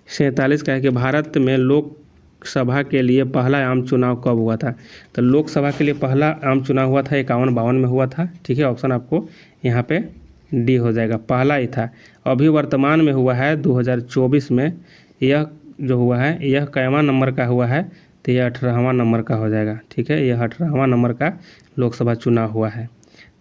47 का है कि भारत में लोकसभा के लिए पहला आम चुनाव कब हुआ था। तो लोकसभा के लिए पहला आम चुनाव हुआ था 51-52 में हुआ था। ठीक है, ऑप्शन आपको यहाँ पे डी हो जाएगा, पहला ही था। अभी वर्तमान में हुआ है 2024 में, यह जो हुआ है यह कैवा नंबर का हुआ है, तो ये 18वां नंबर का हो जाएगा। ठीक है, ये 18वां नंबर का लोकसभा चुनाव हुआ है।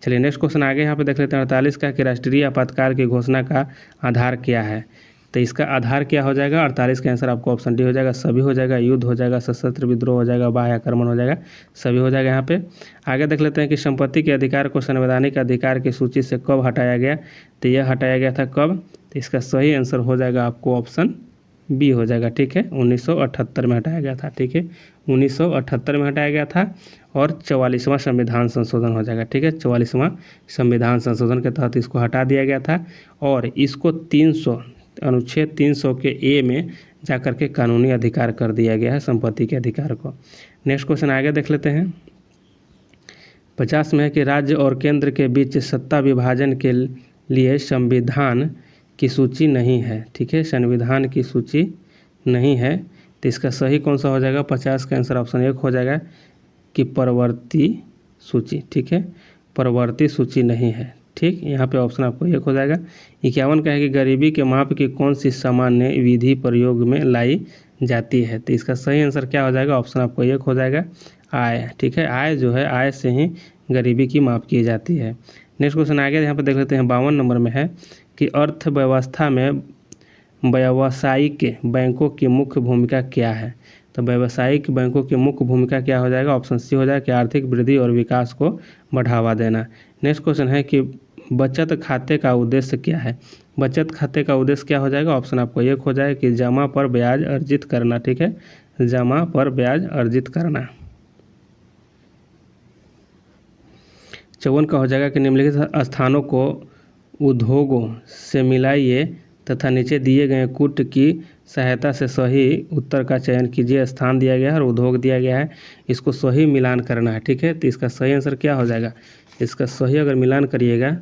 चलिए नेक्स्ट क्वेश्चन आगे यहाँ पे देख लेते हैं। 48 का कि राष्ट्रीय आपातकाल की घोषणा का आधार क्या है। तो इसका आधार क्या हो जाएगा। 48 का आंसर आपको ऑप्शन डी हो जाएगा। सभी हो जाएगा, युद्ध हो जाएगा, सशस्त्र विद्रोह हो जाएगा, बाह्य आक्रमण हो जाएगा, सभी हो जाएगा यहाँ पे। आगे देख लेते हैं कि संपत्ति के अधिकार को संवैधानिक अधिकार की सूची से कब हटाया गया। तो यह हटाया गया था कब। तो इसका सही आंसर हो जाएगा आपको ऑप्शन बी हो जाएगा। ठीक है, 1978 में हटाया गया था। ठीक है, 1978 में हटाया गया था और 44वां संविधान संशोधन हो जाएगा। ठीक है, 44वां संविधान संशोधन के तहत इसको हटा दिया गया था और इसको 300 अनुच्छेद 300 के ए में जाकर के कानूनी अधिकार कर दिया गया है संपत्ति के अधिकार को। नेक्स्ट क्वेश्चन आगे देख लेते हैं। 50 में है कि राज्य और केंद्र के बीच सत्ता विभाजन के लिए संविधान की सूची नहीं है। ठीक है, संविधान की सूची नहीं है। तो इसका सही कौन सा हो जाएगा। 50 का आंसर ऑप्शन 1 हो जाएगा कि परवर्ती सूची। ठीक है, परवर्ती सूची नहीं है। ठीक, यहाँ पे ऑप्शन आपको 1 हो जाएगा। 51 का है कि गरीबी के माप की कौन सी सामान्य विधि प्रयोग में लाई जाती है। तो इसका सही आंसर क्या हो जाएगा। ऑप्शन आपको 1 हो जाएगा आय। ठीक है, आय जो है, आय से ही गरीबी की माप की जाती है। नेक्स्ट क्वेश्चन आगे यहाँ पे देख लेते हैं। 52 नंबर में है कि अर्थव्यवस्था में व्यावसायिक बैंकों की मुख्य भूमिका क्या है। तो व्यावसायिक बैंकों की मुख्य भूमिका क्या हो जाएगा। ऑप्शन सी हो जाएगा कि आर्थिक वृद्धि और विकास को बढ़ावा देना। नेक्स्ट क्वेश्चन है कि बचत खाते का उद्देश्य क्या है। बचत खाते का उद्देश्य क्या हो जाएगा। ऑप्शन आपको 1 हो जाएगा कि जमा पर ब्याज अर्जित करना। ठीक है, जमा पर ब्याज अर्जित करना। 54 का हो जाएगा कि निम्नलिखित स्थानों को उद्योगों से मिलाइए तथा नीचे दिए गए कूट की सहायता से सही उत्तर का चयन कीजिए। स्थान दिया गया है और उद्योग दिया गया है, इसको सही मिलान करना है। ठीक है, तो इसका सही आंसर क्या हो जाएगा। इसका सही अगर मिलान करिएगा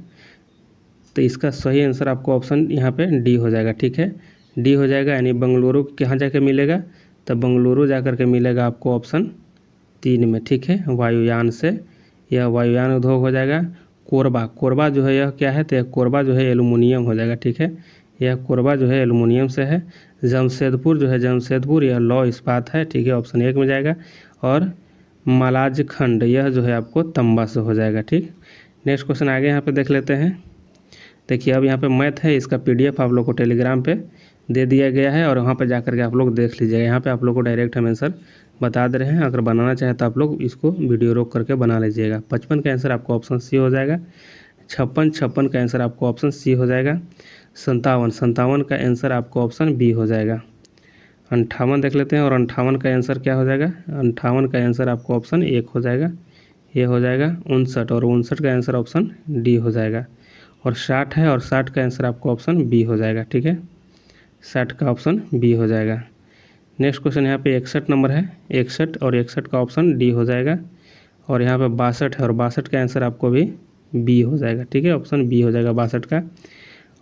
तो इसका सही आंसर आपको ऑप्शन यहाँ पे डी हो जाएगा। ठीक है, डी हो जाएगा, यानी बंगलुरु कहाँ जाके मिलेगा। तो बंगलुरु जाकर के मिलेगा आपको ऑप्शन 3 में। ठीक है, वायुयान से, यह वायुयान उद्योग हो जाएगा। कोरबा, कोरबा जो है यह क्या है। तो यह कोरबा जो है एल्युमिनियम हो जाएगा। ठीक है, यह कोरबा जो है एल्युमिनियम से है। जमशेदपुर जो है, जमशेदपुर यह लौह इस्पात है। ठीक है, ऑप्शन 1 में जाएगा। और मलाजखंड यह जो है आपको तांबा से हो जाएगा। ठीक, नेक्स्ट क्वेश्चन आगे यहाँ पे देख लेते हैं। देखिए अब यहाँ पे मैथ है, इसका PDF आप लोग को टेलीग्राम पे दे दिया गया है और वहाँ पे जाकर के आप लोग देख लीजिएगा। यहाँ पे आप लोग को डायरेक्ट हम आंसर बता दे रहे हैं। अगर बनाना चाहे तो आप लोग इसको वीडियो रोक करके बना लीजिएगा। 55 का आंसर आपको ऑप्शन सी हो जाएगा। 56 का आंसर आपको ऑप्शन सी हो जाएगा। 57 का आंसर आपको ऑप्शन बी हो जाएगा। 58 देख लेते हैं और 58 का आंसर क्या हो जाएगा। 58 का आंसर आपको ऑप्शन 1 हो जाएगा, ये हो जाएगा 59 और 59 का आंसर ऑप्शन डी हो जाएगा। और 60 है और 60 का आंसर आपको ऑप्शन बी हो जाएगा। ठीक है, 60 का ऑप्शन बी हो जाएगा। नेक्स्ट क्वेश्चन यहाँ पे 61 नंबर है, 61 और 61 का ऑप्शन डी हो जाएगा। और यहाँ पे 62 है और 62 का आंसर आपको भी बी हो जाएगा। ठीक है, ऑप्शन बी हो जाएगा 62 का।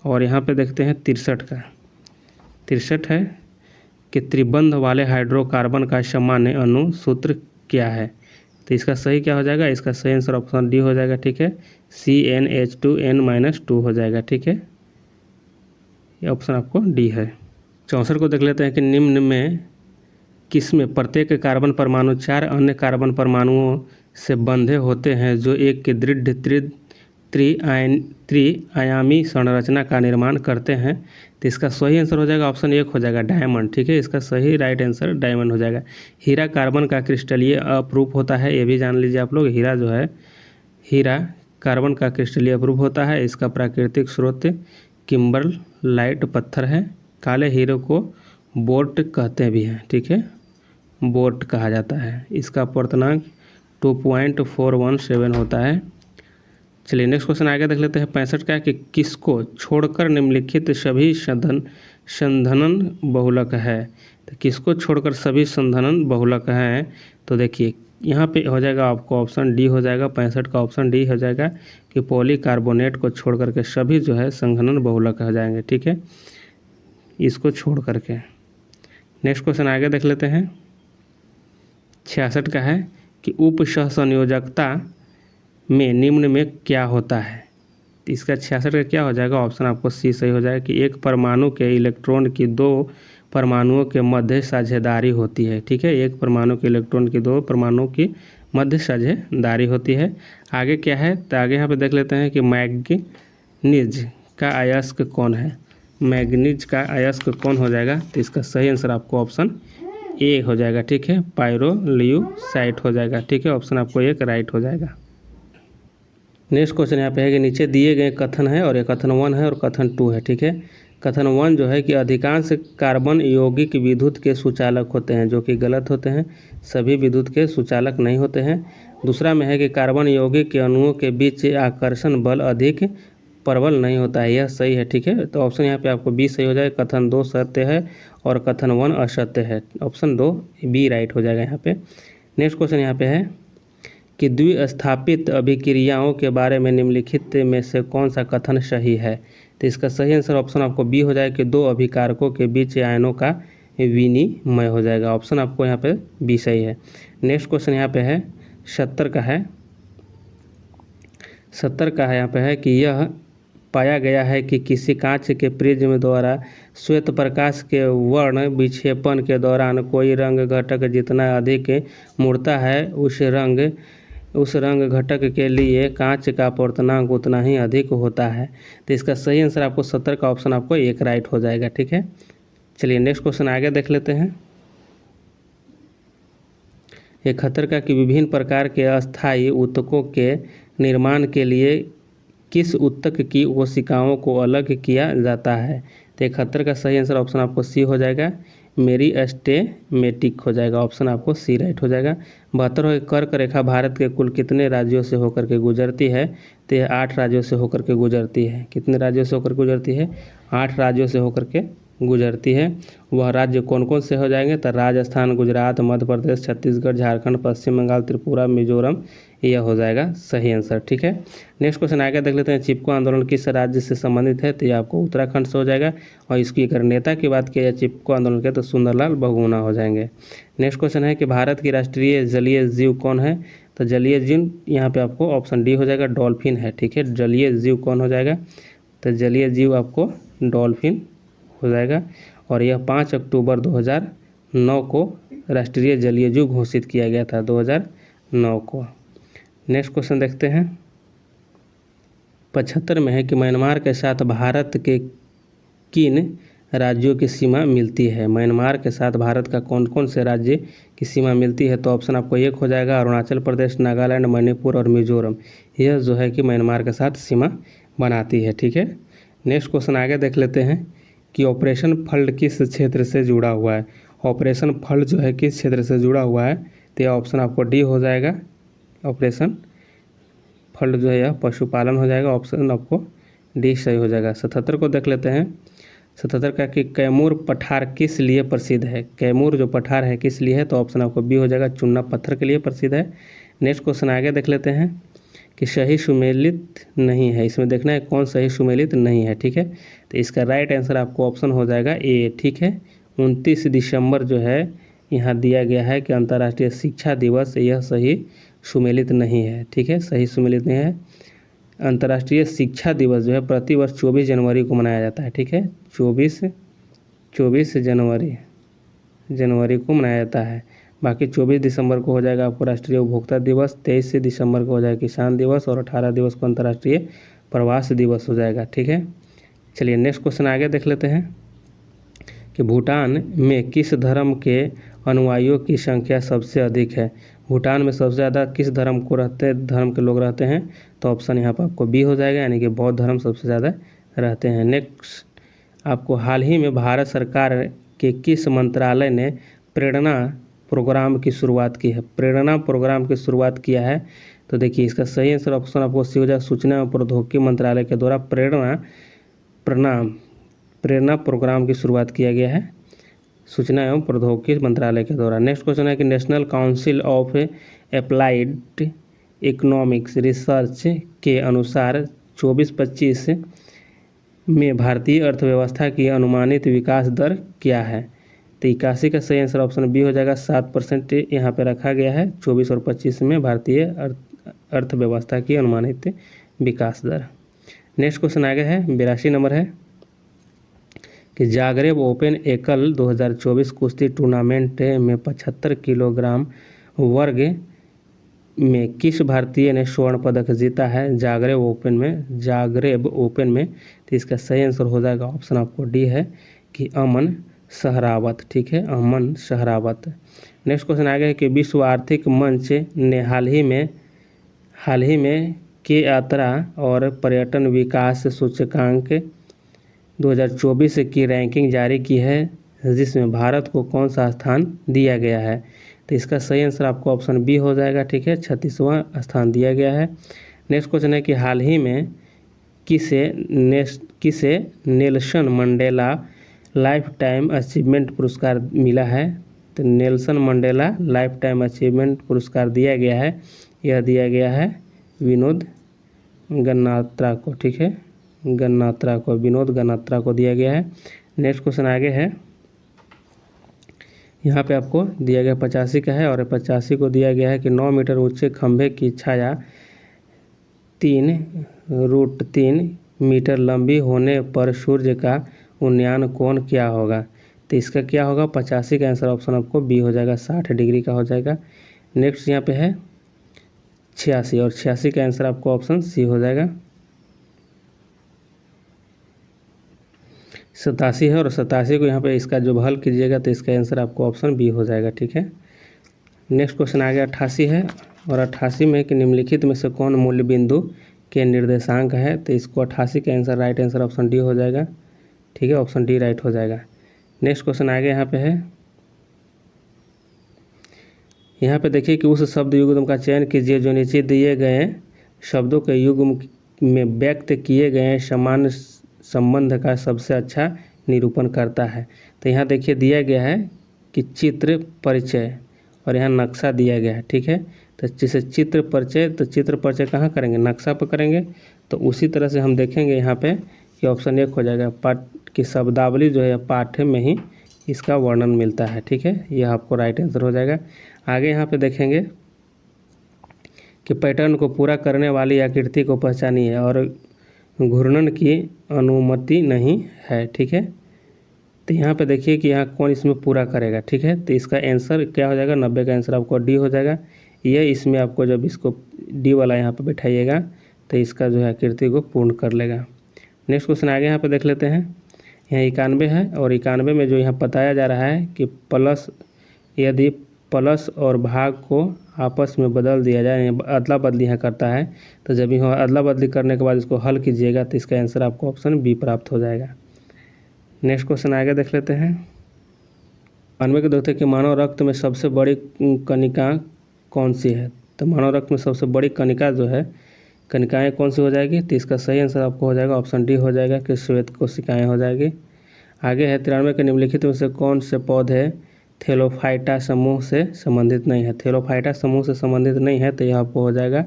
और यहाँ पे देखते हैं 63 का। 63 है कि त्रिबंध वाले हाइड्रोकार्बन का सामान्य अणु सूत्र क्या है। तो इसका सही क्या हो जाएगा। इसका सही आंसर ऑप्शन डी हो जाएगा। ठीक है, CnH2n-2 हो जाएगा। ठीक है, ये ऑप्शन आपको डी है। 64 को देख लेते हैं कि निम्न में किसमें प्रत्येक कार्बन परमाणु 4 अन्य कार्बन परमाणुओं से बंधे होते हैं जो एक की दृढ़ त्रिआयामी संरचना का निर्माण करते हैं। तो इसका सही आंसर हो जाएगा ऑप्शन 1 हो जाएगा डायमंड। ठीक है, इसका सही राइट आंसर डायमंड हो जाएगा। हीरा कार्बन का क्रिस्टलीय अपरूप होता है, ये भी जान लीजिए आप लोग। हीरा जो है, हीरा कार्बन का क्रिस्टलीय अपरूप होता है। इसका प्राकृतिक स्रोत किम्बरलाइट पत्थर है। काले हीरे को बोर्ट कहते भी हैं। ठीक है, बोर्ट कहा जाता है। इसका पूर्णांक 2.417 होता है। चलिए नेक्स्ट क्वेश्चन आगे देख लेते हैं। 65 का है कि किसको छोड़कर निम्नलिखित सभी संघनन बहुलक है। तो किसको छोड़कर सभी संघनन बहुलक हैं। तो देखिए यहाँ पे हो जाएगा आपको ऑप्शन डी हो जाएगा। 65 का ऑप्शन डी हो जाएगा कि पॉलीकार्बोनेट को छोड़ करके सभी जो है संघनन बहुलक हो जाएंगे। ठीक है, इसको छोड़ करके। नेक्स्ट क्वेश्चन आगे देख लेते हैं। 66 का है कि उप सहसंयोजकता में निम्न में क्या होता है। इसका 66 का क्या हो जाएगा। ऑप्शन आपको सी सही हो जाएगा कि एक परमाणु के इलेक्ट्रॉन की 2 परमाणुओं के मध्य साझेदारी होती है। ठीक है, एक परमाणु के इलेक्ट्रॉन की दो परमाणुओं की मध्य साझेदारी होती है। आगे क्या है, तो आगे यहाँ पे देख लेते हैं कि मैग्नीज का अयस्क कौन है। मैग्नीज का अयस्क कौन हो जाएगा, तो इसका सही आंसर आपको ऑप्शन ए हो जाएगा। ठीक है, पायरोल्यूसाइट हो जाएगा। ठीक है, ऑप्शन आपको एक राइट हो जाएगा। नेक्स्ट क्वेश्चन यहाँ पे है कि नीचे दिए गए कथन है और ये कथन 1 है और कथन 2 है। ठीक है, कथन 1 जो है कि अधिकांश कार्बन यौगिक विद्युत के सुचालक होते हैं, जो कि गलत होते हैं, सभी विद्युत के सुचालक नहीं होते हैं। दूसरा में है कि कार्बन यौगिक के अणुओं के बीच आकर्षण बल अधिक प्रबल नहीं होता है, यह सही है। ठीक है, तो ऑप्शन यहाँ पे आपको बी सही हो जाएगा। कथन 2 सत्य है और कथन 1 असत्य है। ऑप्शन 2 बी राइट हो जाएगा यहाँ पे। नेक्स्ट क्वेश्चन यहाँ पे है कि द्विस्थापित अभिक्रियाओं के बारे में निम्नलिखित में से कौन सा कथन सही है। तो इसका सही आंसर ऑप्शन आपको बी हो जाएगा कि दो अभिकारकों के बीच आयनों का विनिमय हो जाएगा। ऑप्शन आपको यहाँ पे बी सही है। नेक्स्ट क्वेश्चन यहाँ पे है 70 का है। 70 का है यहाँ पे है कि यह पाया गया है कि किसी कांच के प्रिज्म द्वारा श्वेत प्रकाश के वर्ण विक्षेपण के दौरान कोई रंग घटक जितना अधिक मुड़ता है उस रंग घटक के लिए कांच का अपवर्तनांक उतना ही अधिक होता है। तो इसका सही आंसर आपको 70 का ऑप्शन आपको एक राइट हो जाएगा। ठीक है, चलिए नेक्स्ट क्वेश्चन आगे देख लेते हैं। 71 का कि विभिन्न प्रकार के अस्थायी ऊतकों के निर्माण के लिए किस ऊतक की कोशिकाओं को अलग किया जाता है। तो 71 का सही आंसर ऑप्शन आपको सी हो जाएगा, मेरिस्टेमेटिक हो जाएगा। ऑप्शन आपको सी राइट हो जाएगा। 72 कर्क रेखा भारत के कुल कितने राज्यों से होकर के गुजरती है। तो यह 8 राज्यों से होकर के गुजरती है। कितने राज्यों से होकर गुजरती है, 8 राज्यों से होकर के गुजरती है। वह राज्य कौन कौन से हो जाएंगे, तो राजस्थान, गुजरात, मध्य प्रदेश, छत्तीसगढ़, झारखंड, पश्चिम बंगाल, त्रिपुरा, मिजोरम, यह हो जाएगा सही आंसर। ठीक है, नेक्स्ट क्वेश्चन आगे देख लेते हैं। चिपको आंदोलन किस राज्य से संबंधित है, तो ये आपको उत्तराखंड से हो जाएगा। और इसकी अगर नेता की बात की जाए चिपको आंदोलन के, तो सुंदरलाल बहुगुणा हो जाएंगे। नेक्स्ट क्वेश्चन है कि भारत की राष्ट्रीय जलीय जीव कौन है। तो जलीय जीव यहाँ पे आपको ऑप्शन डी हो जाएगा, डॉल्फिन है। ठीक है, जलीय जीव कौन हो जाएगा, तो जलीय जीव आपको डॉल्फिन हो जाएगा। और यह 5 अक्टूबर 2009 को राष्ट्रीय जलीय जीव घोषित किया गया था, 2009 को। नेक्स्ट क्वेश्चन देखते हैं। 75 में है कि म्यांमार के साथ भारत के किन राज्यों की सीमा मिलती है। म्यांमार के साथ भारत का कौन कौन से राज्य की सीमा मिलती है। तो ऑप्शन आपको एक हो जाएगा, अरुणाचल प्रदेश, नागालैंड, मणिपुर और मिजोरम, यह जो है कि म्यांमार के साथ सीमा बनाती है। ठीक है, नेक्स्ट क्वेश्चन आगे देख लेते हैं कि ऑपरेशन फ्लड किस क्षेत्र से जुड़ा हुआ है। ऑपरेशन फ्लड जो है किस क्षेत्र से जुड़ा हुआ है, तो यह ऑप्शन आपको डी हो जाएगा। ऑपरेशन फ्लड जो है यह पशुपालन हो जाएगा। ऑप्शन आपको डी सही हो जाएगा। 77 को देख लेते हैं। 77 का कि कैमूर पठार किस लिए प्रसिद्ध है। कैमूर जो पठार है किस लिए है, तो ऑप्शन आपको बी हो जाएगा, चूना पत्थर के लिए प्रसिद्ध है। नेक्स्ट क्वेश्चन आगे देख लेते हैं कि सही सुमेलित नहीं है। इसमें देखना है कौन सही सुमेलित नहीं है। ठीक है, तो इसका राइट आंसर आपको ऑप्शन हो जाएगा ए। ठीक है, 29 दिसंबर जो है यहाँ दिया गया है कि अंतर्राष्ट्रीय शिक्षा दिवस, यह सही सुमेलित नहीं है। ठीक है, सही सुमेलित नहीं है। अंतर्राष्ट्रीय शिक्षा दिवस जो है प्रतिवर्ष 24 जनवरी को मनाया जाता है। ठीक है, 24 जनवरी को मनाया जाता है। बाकी 24 दिसंबर को हो जाएगा आपको राष्ट्रीय उपभोक्ता दिवस, 23 दिसंबर को हो जाएगा किसान दिवस और 18 दिवस को अंतर्राष्ट्रीय प्रवास दिवस हो जाएगा। ठीक है, चलिए नेक्स्ट क्वेश्चन आगे देख लेते हैं कि भूटान में किस धर्म के अनुयायियों की संख्या सबसे अधिक है। भूटान में सबसे ज़्यादा किस धर्म के लोग रहते हैं, तो ऑप्शन यहाँ पर आपको बी हो जाएगा, यानी कि बौद्ध धर्म सबसे ज़्यादा रहते हैं। नेक्स्ट आपको हाल ही में भारत सरकार के किस मंत्रालय ने प्रेरणा प्रोग्राम की शुरुआत की है। प्रेरणा प्रोग्राम की शुरुआत किया है, तो देखिए इसका सही आंसर ऑप्शन आपको सी हो जाएगा, सूचना एवं प्रौद्योगिकी मंत्रालय के द्वारा प्रेरणा प्रोग्राम की शुरुआत किया गया है, सूचना एवं प्रौद्योगिकी मंत्रालय के द्वारा। नेक्स्ट क्वेश्चन है कि national council of applied economics research के अनुसार 24-25 में भारतीय अर्थव्यवस्था की अनुमानित विकास दर क्या है। तो 81 का सही आंसर ऑप्शन बी हो जाएगा, 7% यहाँ पे रखा गया है 24 और 25 में भारतीय अर्थव्यवस्था की अनुमानित विकास दर। नेक्स्ट क्वेश्चन आगे है 82 नंबर है कि जागरेब ओपन एकल 2024 कुश्ती टूर्नामेंट में 75 किलोग्राम वर्ग में किस भारतीय ने स्वर्ण पदक जीता है जागरेब ओपन में। तो इसका सही आंसर हो जाएगा ऑप्शन आपको डी है कि अमन सहरावत। ठीक है, अमन सहरावत। नेक्स्ट क्वेश्चन आ गया है कि विश्व आर्थिक मंच ने हाल ही में के यात्रा और पर्यटन विकास सूचकांक 2024 की रैंकिंग जारी की है, जिसमें भारत को कौन सा स्थान दिया गया है। तो इसका सही आंसर आपको ऑप्शन बी हो जाएगा। ठीक है, 36वां स्थान दिया गया है। नेक्स्ट क्वेश्चन है कि हाल ही में किसे Nelson Mandela life time achievement पुरस्कार मिला है। तो Nelson Mandela life time achievement पुरस्कार दिया गया है, यह दिया गया है विनोद गन्नात्रा को। ठीक है, विनोद गन्नात्रा को दिया गया है। नेक्स्ट क्वेश्चन आगे है, यहाँ पे आपको दिया गया 85 का है और 85 को दिया गया है कि 9 मीटर ऊंचे खंभे की छाया 3√3 मीटर लंबी होने पर सूर्य का उन्नयन कोण क्या होगा। तो इसका क्या होगा, 85 का आंसर ऑप्शन आपको बी हो जाएगा, 60 डिग्री का हो जाएगा। नेक्स्ट यहाँ पे है 86 और 86 का आंसर आपको ऑप्शन सी हो जाएगा। 87 है और 87 को यहाँ पे इसका जो हल कीजिएगा तो इसका आंसर आपको ऑप्शन बी हो जाएगा। ठीक है, नेक्स्ट क्वेश्चन आ गया 88 है और 88 में कि निम्नलिखित में से कौन मूल्य बिंदु के निर्देशांक है। तो इसको 88 का answer right answer option D हो जाएगा। ठीक है, ऑप्शन डी राइट हो जाएगा। नेक्स्ट क्वेश्चन आगे यहाँ पे है, यहाँ पे देखिए कि उस शब्द युग्म का चयन कीजिए जो नीचे दिए गए शब्दों के युग्म में व्यक्त किए गए समान संबंध का सबसे अच्छा निरूपण करता है। तो यहाँ देखिए दिया गया है कि चित्र परिचय और यहाँ नक्शा दिया गया है। ठीक है, तो जैसे चित्र परिचय कहाँ करेंगे, नक्शा पर करेंगे। तो उसी तरह से हम देखेंगे यहाँ पे कि ऑप्शन 1 हो जाएगा, पाठ की शब्दावली जो है पाठ्य में ही इसका वर्णन मिलता है। ठीक है, यह आपको राइट आंसर हो जाएगा। आगे यहाँ पे देखेंगे कि पैटर्न को पूरा करने वाली आकृति को पहचानिए और घूर्णन की अनुमति नहीं है। ठीक है, तो यहाँ पे देखिए कि यहाँ कौन इसमें पूरा करेगा। ठीक है, तो इसका आंसर क्या हो जाएगा, 90 का आंसर आपको डी हो जाएगा। ये इसमें आपको जब इसको डी वाला यहाँ पे बैठाइएगा तो इसका जो है आकृति को पूर्ण कर लेगा। नेक्स्ट क्वेश्चन आगे यहाँ पे देख लेते हैं, यहाँ 91 है और 91 में जो यहाँ बताया जा रहा है कि यदि प्लस और भाग को आपस में बदल दिया जाए, अदला बदली यहाँ करता है, तो जब यहाँ अदला बदली करने के बाद इसको हल कीजिएगा तो इसका आंसर आपको ऑप्शन बी प्राप्त हो जाएगा। नेक्स्ट क्वेश्चन आगे देख लेते हैं, 92 के देखते हैं कि मानव रक्त में सबसे बड़ी कणिका कौन सी है। तो मानव रक्त में सबसे बड़ी कणिका जो है, कणिकाएँ कौन सी हो जाएगी। तो इसका सही आंसर आपको हो जाएगा ऑप्शन डी हो जाएगा कि श्वेत कोशिकाएँ हो जाएगी। आगे है 93 के निम्नलिखित में से कौन से पौधे थेलोफाइटा समूह से संबंधित नहीं है। थेलोफाइटा समूह से संबंधित नहीं है तो यह आपको हो जाएगा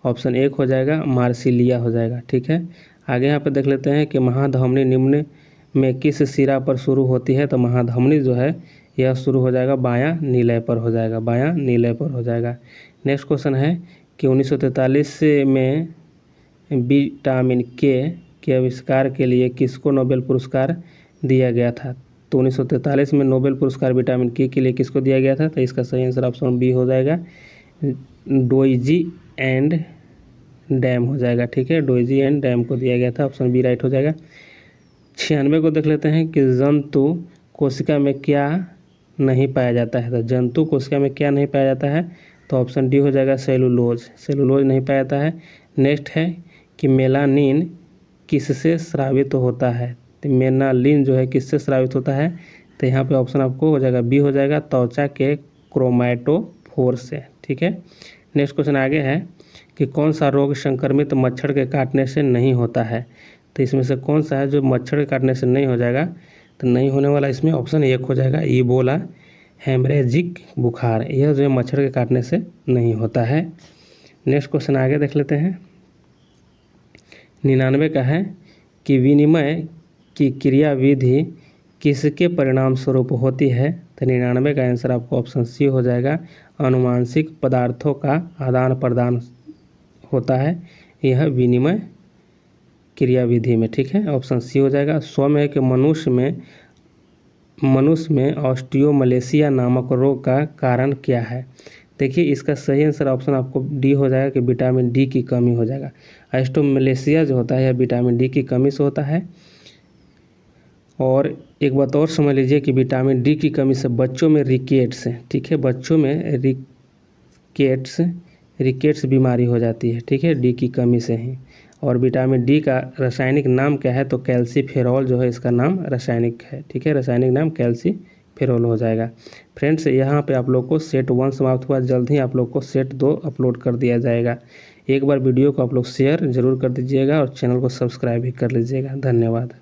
ऑप्शन 1 हो जाएगा, मार्सिलिया हो जाएगा। ठीक है, आगे यहाँ पे देख लेते हैं कि महाधमनी निम्न में किस सिरा पर शुरू होती है। तो महाधमनी जो है यह शुरू हो जाएगा बायां नीलय पर हो जाएगा, बायां नीलय पर हो जाएगा। नेक्स्ट क्वेश्चन है कि 1943 में विटामिन के आविष्कार के लिए किसको नोबेल पुरस्कार दिया गया था। तो 1943 में नोबेल पुरस्कार विटामिन के लिए किसको दिया गया था। तो इसका सही आंसर ऑप्शन बी हो जाएगा, डोइजी एंड डैम हो जाएगा। ठीक है, डोइजी एंड डैम को दिया गया था, ऑप्शन बी राइट हो जाएगा। 96 को देख लेते हैं कि जंतु कोशिका में क्या नहीं पाया जाता है। तो जंतु कोशिका में क्या नहीं पाया जाता है, तो ऑप्शन डी हो जाएगा, सेलुलोज नहीं पाया जाता है। नेक्स्ट है कि मेलानिन किससे स्रावित होता है। तो मेलानिन जो है किससे स्रावित होता है। तो यहाँ पे ऑप्शन आपको हो जाएगा बी हो जाएगा, त्वचा के क्रोमैटोफोर से। ठीक है, नेक्स्ट क्वेश्चन आगे है कि कौन सा रोग संक्रमित मच्छर के काटने से नहीं होता है। तो इसमें से कौन सा है जो मच्छर के काटने से नहीं हो जाएगा। तो नहीं होने वाला इसमें ऑप्शन 1 हो जाएगा, इबोला हेमरेजिक बुखार, यह जो है मच्छर के काटने से नहीं होता है। नेक्स्ट क्वेश्चन आगे देख लेते हैं, 99 का है कि विनिमय की क्रियाविधि किसके परिणाम स्वरूप होती है। तो 99 का आंसर आपको ऑप्शन सी हो जाएगा, अनुवांशिक पदार्थों का आदान प्रदान होता है, यह विनिमय क्रियाविधि में, ठीक है। ऑप्शन सी हो जाएगा। 100 में है कि मनुष्य में ऑस्टियोमलेशिया नामक रोग का कारण क्या है। देखिए इसका सही आंसर ऑप्शन आपको डी हो जाएगा कि विटामिन डी की कमी हो जाएगा। ऑस्टियोमलेशिया जो होता है यह विटामिन डी की कमी से होता है। और एक बात और समझ लीजिए कि विटामिन डी की कमी से बच्चों में रिकेट्स है, ठीक है, बच्चों में रिकेट्स बीमारी हो जाती है, ठीक है, डी की कमी से ही। और विटामिन डी का रासायनिक नाम क्या है, तो कैल्सीफेरॉल जो है इसका नाम रासायनिक है, ठीक है, रासायनिक नाम कैल्सीफेरॉल हो जाएगा। फ्रेंड्स यहाँ पे आप लोग को सेट 1 समाप्त हुआ, जल्द ही आप लोग को सेट 2 अपलोड कर दिया जाएगा। एक बार वीडियो को आप लोग शेयर ज़रूर कर दीजिएगा और चैनल को सब्सक्राइब भी कर लीजिएगा। धन्यवाद।